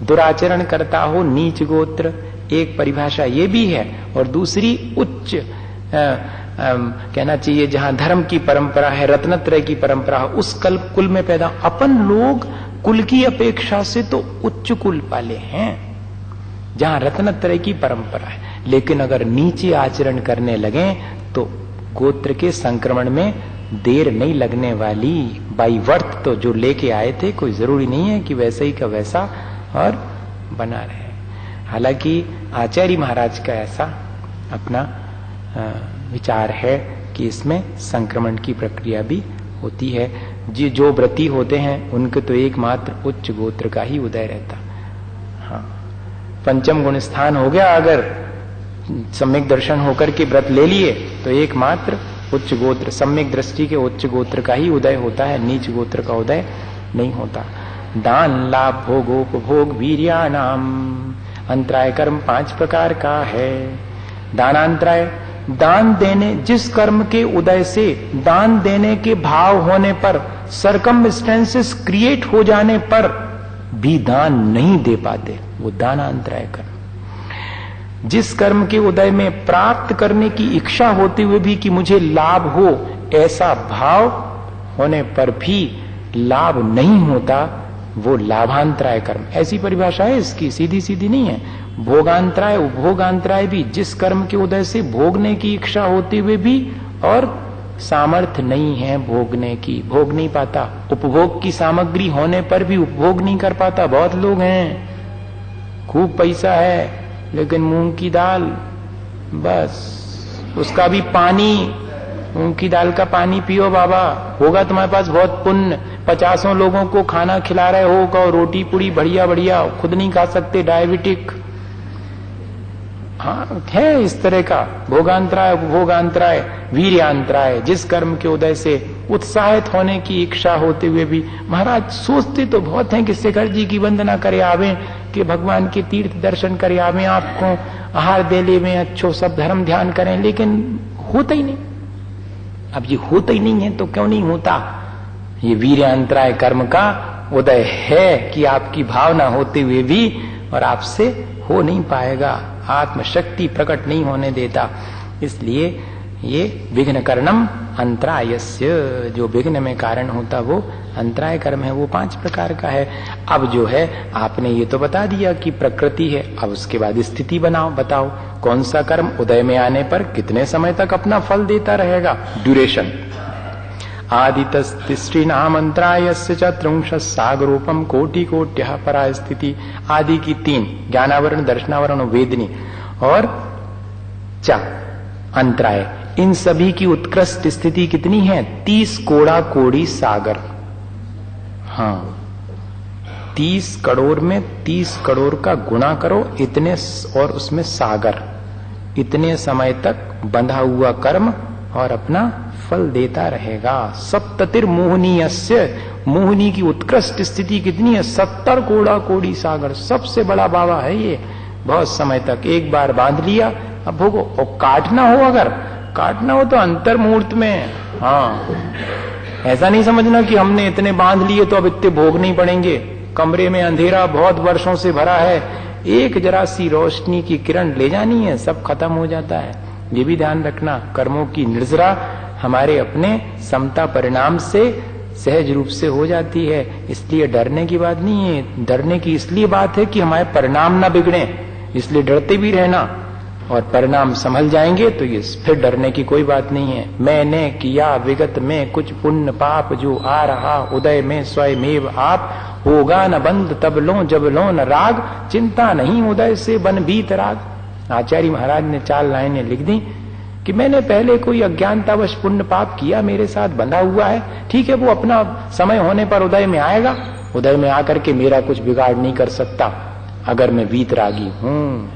दुराचरण करता हो नीच गोत्र, एक परिभाषा ये भी है। और दूसरी उच्च कहना चाहिए जहां धर्म की परंपरा है, रत्नत्रय की परंपरा है, उस कुल में पैदा। अपन लोग कुल की अपेक्षा से तो उच्च कुल वाले हैं जहां रत्नत्रय की परंपरा है, लेकिन अगर नीचे आचरण करने लगे तो गोत्र के संक्रमण में देर नहीं लगने वाली। बाई वर्थ तो जो लेके आए थे कोई जरूरी नहीं है कि वैसे ही का वैसा और बना रहे। हालांकि आचार्य महाराज का ऐसा अपना विचार है कि इसमें संक्रमण की प्रक्रिया भी होती है। जो व्रती होते हैं उनके तो एकमात्र उच्च गोत्र का ही उदय रहता। हाँ, पंचम गुण स्थान हो गया, अगर सम्यक दर्शन होकर के व्रत ले लिए तो एकमात्र उच्च गोत्र, सम्यक दृष्टि के उच्च गोत्र का ही उदय होता है, नीच गोत्र का उदय नहीं होता। दान लाभ भोगोपभोग वीर्यानाम, अंतराय कर्म 5 प्रकार का है। दानांतराय, दान देने, जिस कर्म के उदय से दान देने के भाव होने पर, सरकमस्टेंसेस क्रिएट हो जाने पर भी दान नहीं दे पाते, वो दानांतराय कर्म। जिस कर्म के उदय में प्राप्त करने की इच्छा होते हुए भी कि मुझे लाभ हो, ऐसा भाव होने पर भी लाभ नहीं होता, वो लाभांतराय कर्म। ऐसी परिभाषा है इसकी, सीधी सीधी नहीं है। भोगांतराय, उपभोगांतराय भी, जिस कर्म के उदय से भोगने की इच्छा होते हुए भी और सामर्थ्य नहीं है भोगने की, भोग नहीं पाता। उपभोग की सामग्री होने पर भी उपभोग नहीं कर पाता। बहुत लोग हैं, खूब पैसा है लेकिन मूंग की दाल, बस उसका भी पानी, मूंग की दाल का पानी पियो बाबा, होगा तुम्हारे पास बहुत पुण्य। 50 लोगों को खाना खिला रहे हो, रोटी पूड़ी बढ़िया बढ़िया, खुद नहीं खा सकते, डायबिटिक। हाँ, है इस तरह का भोगांतराय, उपभोगांतराय, वीर्यांतराय। जिस कर्म के उदय से उत्साहित होने की इच्छा होते हुए भी, महाराज सोचते तो बहुत हैं कि शेखर जी की वंदना करे आवे, कि भगवान के तीर्थ दर्शन करे आवे, आपको आहार देले में अच्छो सब धर्म ध्यान करें, लेकिन होता ही नहीं। अब ये होता ही नहीं है तो क्यों नहीं होता? ये वीर्यांतराय कर्म का उदय है कि आपकी भावना होते हुए भी और आपसे हो नहीं पाएगा, आत्मशक्ति प्रकट नहीं होने देता। इसलिए ये विघ्न कर्णम अंतरायस्य, जो विघ्न में कारण होता वो अंतराय कर्म है, वो 5 प्रकार का है। अब जो है आपने ये तो बता दिया कि प्रकृति है, अब उसके बाद स्थिति बताओ कौन सा कर्म उदय में आने पर कितने समय तक अपना फल देता रहेगा, ड्यूरेशन। आदितस्त्रीणाम अंतरायस्य च त्रिंशत् सागरूपम कोटि कोट्यः परा स्थिति। आदि की 3, ज्ञानावरण, दर्शनावरण, वेदनी, और च अंतराय, इन सभी की उत्कृष्ट स्थिति कितनी है? 30 कोड़ा कोड़ी सागर। हाँ, 30 करोड़ में 30 करोड़ का गुणा करो, इतने, और उसमें सागर, इतने समय तक बंधा हुआ कर्म और अपना फल देता रहेगा। सप्ततिर मोहनीयस्य, मोहनी की उत्कृष्ट स्थिति कितनी है? 70 कोड़ा कोड़ी सागर, सबसे बड़ा बाबा है ये। बहुत समय तक एक बार बांध लिया, अब भोगो। और काटना हो, अगर काटना हो तो अंतर मुहूर्त में। हाँ, ऐसा नहीं समझना कि हमने इतने बांध लिए तो अब इतने भोग नहीं पड़ेंगे। कमरे में अंधेरा बहुत वर्षों से भरा है, एक जरा सी रोशनी की किरण ले जानी है, सब खत्म हो जाता है। ये भी ध्यान रखना, कर्मों की निर्जरा हमारे अपने समता परिणाम से सहज रूप से हो जाती है। इसलिए डरने की बात नहीं है। डरने की इसलिए बात है कि हमारे परिणाम ना बिगड़े, इसलिए डरते भी रहना, और परिणाम संभल जाएंगे तो ये फिर डरने की कोई बात नहीं है। मैंने किया विगत में कुछ पुण्य पाप, जो आ रहा उदय में स्वयमेव आप, होगा न बंद तब लो जब लो न राग, चिंता नहीं उदय से बन बीत राग। आचार्य महाराज ने 4 लाइनें लिख दी कि मैंने पहले कोई अज्ञानतावश पुण्य पाप किया, मेरे साथ बंधा हुआ है, ठीक है, वो अपना समय होने पर उदय में आएगा, उदय में आकर के मेरा कुछ बिगाड़ नहीं कर सकता। अगर मैं वीतरागी हूं,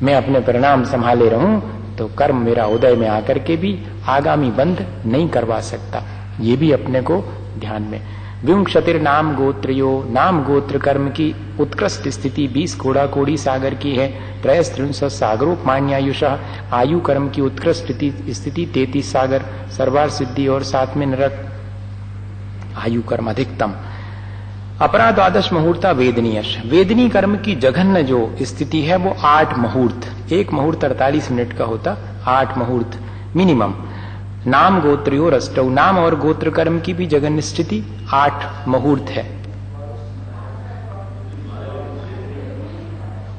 मैं अपने परिणाम संभाले रहूं, तो कर्म मेरा उदय में आकर के भी आगामी बंध नहीं करवा सकता। ये भी अपने को ध्यान में। विंशतिर नाम गोत्रियो, नाम गोत्र कर्म की उत्कृष्ट स्थिति 20 कोड़ा कोड़ी सागर की है। 33 सागरोपमान्यायुष, आयु कर्म की उत्कृष्ट स्थिति 33 सागर, सर्वार सिद्धि और 7 में नरक, आयु कर्म अधिकतम। अपरा 12 मुहूर्ता वेदनीयश, वेदनी कर्म की जघन्य जो स्थिति है वो 8 मुहूर्त, 1 मुहूर्त 48 मिनट का होता, 8 मुहूर्त मिनिमम। नाम गोत्रियो रष्टौ, नाम और गोत्र कर्म की भी जघन्य स्थिति 8 मुहूर्त है।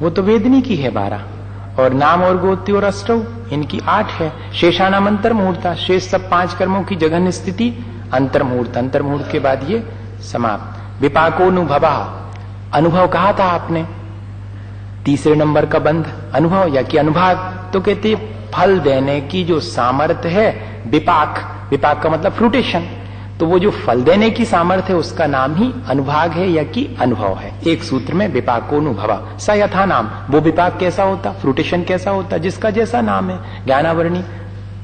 वो तो वेदनी की है 12, और नाम और गोत्रियो रष्टौ इनकी 8 है। शेषानाम अंतर मुहूर्ता, शेष सब 5 कर्मों की जघन्य स्थिति अंतर मुहूर्त, अंतर मुहूर्त के बाद ये समाप्त। विपाकोनुभवा, अनुभव कहा था आपने, तीसरे नंबर का बंध अनुभव या कि अनुभाग, तो कहते फल देने की जो सामर्थ्य है विपाक, विपाक का मतलब फ्रूटेशन, तो वो जो फल देने की सामर्थ्य है उसका नाम ही अनुभाग है या कि अनुभव है। एक सूत्र में विपाकोनुभवा, स यथा नाम, वो विपाक कैसा होता, फ्रूटेशन कैसा होता, जिसका जैसा नाम है, ज्ञानावरणी,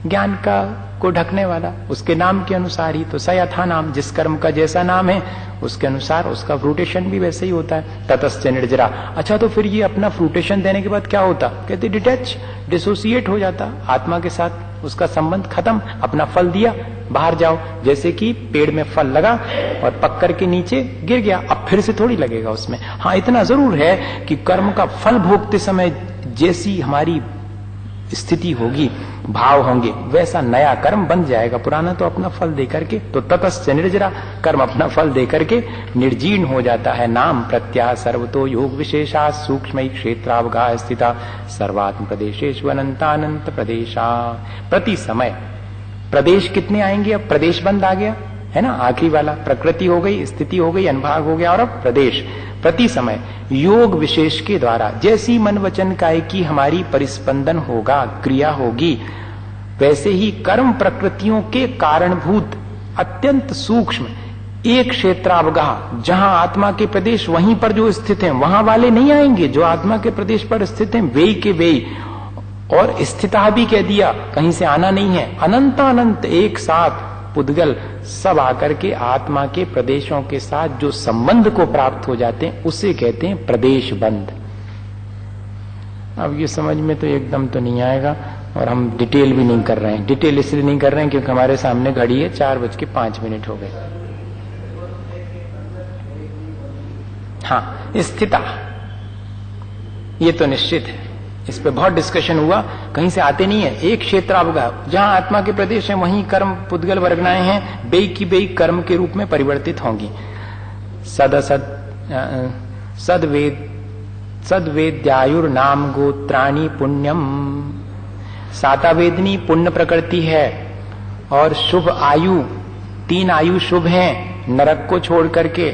ज्ञान का को ढकने वाला, उसके नाम के अनुसार ही, तो स यथा नाम, जिस कर्म का जैसा नाम है उसके अनुसार उसका फ्रूटेशन भी वैसे ही होता है। ततश्च निर्जरा, अच्छा तो फिर ये अपना फ्रूटेशन देने के बाद क्या होता, कहते डिटैच, डिसोसिएट हो जाता आत्मा के साथ, उसका संबंध खत्म, अपना फल दिया बाहर जाओ। जैसे कि पेड़ में फल लगा और पककर के नीचे गिर गया, अब फिर से थोड़ी लगेगा उसमें। हाँ, इतना जरूर है कि कर्म का फल भोगते समय जैसी हमारी स्थिति होगी, भाव होंगे, वैसा नया कर्म बन जाएगा, पुराना तो अपना फल देकर के, तो ततश्च निर्जरा, कर्म अपना फल देकर के निर्जीर्ण हो जाता है। नाम प्रत्याह सर्वतो योग विशेषा, सूक्ष्म क्षेत्रावगाह स्थिता, सर्वात्म प्रदेशेषु अनंतानंत प्रदेशा। प्रति समय प्रदेश कितने आएंगे, अब प्रदेश बंद आ गया है ना, आखिरी वाला, प्रकृति हो गई, स्थिति हो गई, अनुभाग हो गया, और अब प्रदेश। प्रति समय योग विशेष के द्वारा जैसी मन वचन काय की हमारी परिस्पंदन होगा, क्रिया होगी, वैसे ही कर्म प्रकृतियों के कारणभूत अत्यंत सूक्ष्म एक क्षेत्रावगाह, जहां आत्मा के प्रदेश वहीं पर जो स्थित हैं वहां वाले नहीं आएंगे, जो आत्मा के प्रदेश पर स्थित हैं वे के वे, और स्थिता भी कह दिया, कहीं से आना नहीं है, अनंत अनंत एक साथ पुद्गल सब आकर के आत्मा के प्रदेशों के साथ जो संबंध को प्राप्त हो जाते हैं उसे कहते हैं प्रदेश बंध। अब ये समझ में तो एकदम तो नहीं आएगा, और हम डिटेल भी नहीं कर रहे हैं। डिटेल इसलिए नहीं कर रहे हैं क्योंकि हमारे सामने घड़ी है 4:05 हो गए। हाँ, स्थिता ये तो निश्चित है, इस पे बहुत डिस्कशन हुआ, कहीं से आते नहीं है। एक क्षेत्रावगाह, जहां आत्मा के प्रदेश है वहीं कर्म पुद्गल वर्गनाएं हैं, बेई की बेई कर्म के रूप में परिवर्तित होंगी। सदवेद्यायुर नाम गोत्राणी पुण्यम, सातावेदनी पुण्य प्रकृति है, और शुभ आयु, 3 आयु शुभ हैं नरक को छोड़ करके,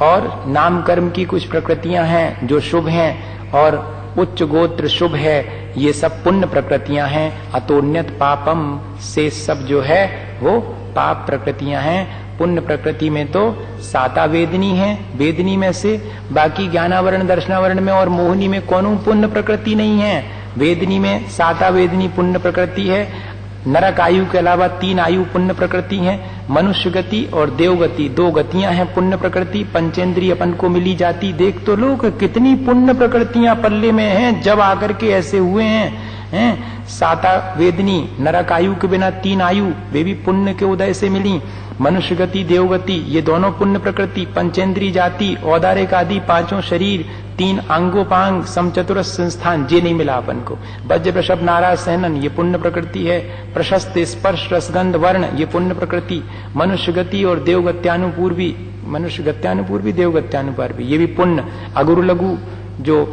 और नाम कर्म की कुछ प्रकृतियां हैं जो शुभ हैं, और उच्च गोत्र शुभ है, ये सब पुण्य प्रकृतियां हैं। अतोन्यत पापम, से सब जो है वो पाप प्रकृतियां हैं। पुण्य प्रकृति में तो साता वेदनी है, वेदनी में से, बाकी ज्ञानावरण दर्शनावरण में और मोहिनी में कौन पुण्य प्रकृति नहीं है। वेदनी में साता वेदनी पुण्य प्रकृति है। नरक आयु के अलावा 3 आयु पुण्य प्रकृति है। मनुष्य गति और देव गति 2 गतियां हैं पुण्य प्रकृति। पंचेंद्रिय अपन को मिली जाती, देख तो लोग कितनी पुण्य प्रकृतियां पल्ले में हैं, जब आकर के ऐसे हुए हैं, साता वेदनी, नरक आयु के बिना 3 आयु, वे भी पुण्य के उदय से मिली। मनुष्य गति, देवगति, ये दोनों पुण्य प्रकृति। पंचेंद्री जाति, औदारिक आदि 5 शरीर, 3 अंगोपांग, समचतुरस संस्थान, ये नहीं मिला अपन को। वज्र वृषभ नाराज सहनन, ये पुण्य प्रकृति है। प्रशस्त स्पर्श रसगंध वर्ण, ये पुण्य प्रकृति। मनुष्य गति और देवगत्यानुपूर्वी, मनुष्य गत्यानुपूर्वी, देवगत्यानुपूर्वी, ये भी पुण्य। अगुरु लघु जो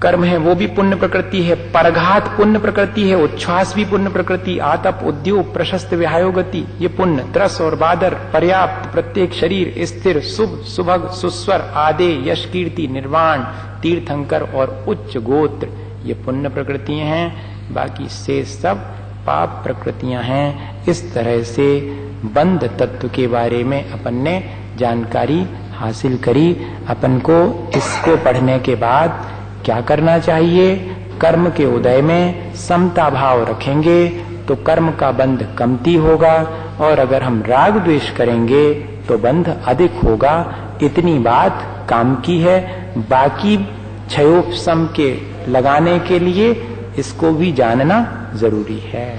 कर्म है वो भी पुण्य प्रकृति है। परघात पुण्य प्रकृति है। उच्छ्वास भी पुण्य प्रकृति। आतप, उद्योग, प्रशस्त विहायोगति, ये पुण्य। त्रस और बादर, पर्याप्त, प्रत्येक शरीर, स्थिर, शुभ, सुभग, सुस्वर, आदे, यश, कीर्ति, निर्वाण, तीर्थंकर और उच्च गोत्र, ये पुण्य प्रकृतियां हैं। बाकी से सब पाप प्रकृतियां हैं। इस तरह से बंध तत्व के बारे में अपन ने जानकारी हासिल करी। अपन को इसको पढ़ने के बाद क्या करना चाहिए? कर्म के उदय में समता भाव रखेंगे तो कर्म का बंध कमती होगा, और अगर हम राग द्वेष करेंगे तो बंध अधिक होगा। इतनी बात काम की है। बाकी क्षयोपशम के लगाने के लिए इसको भी जानना जरूरी है।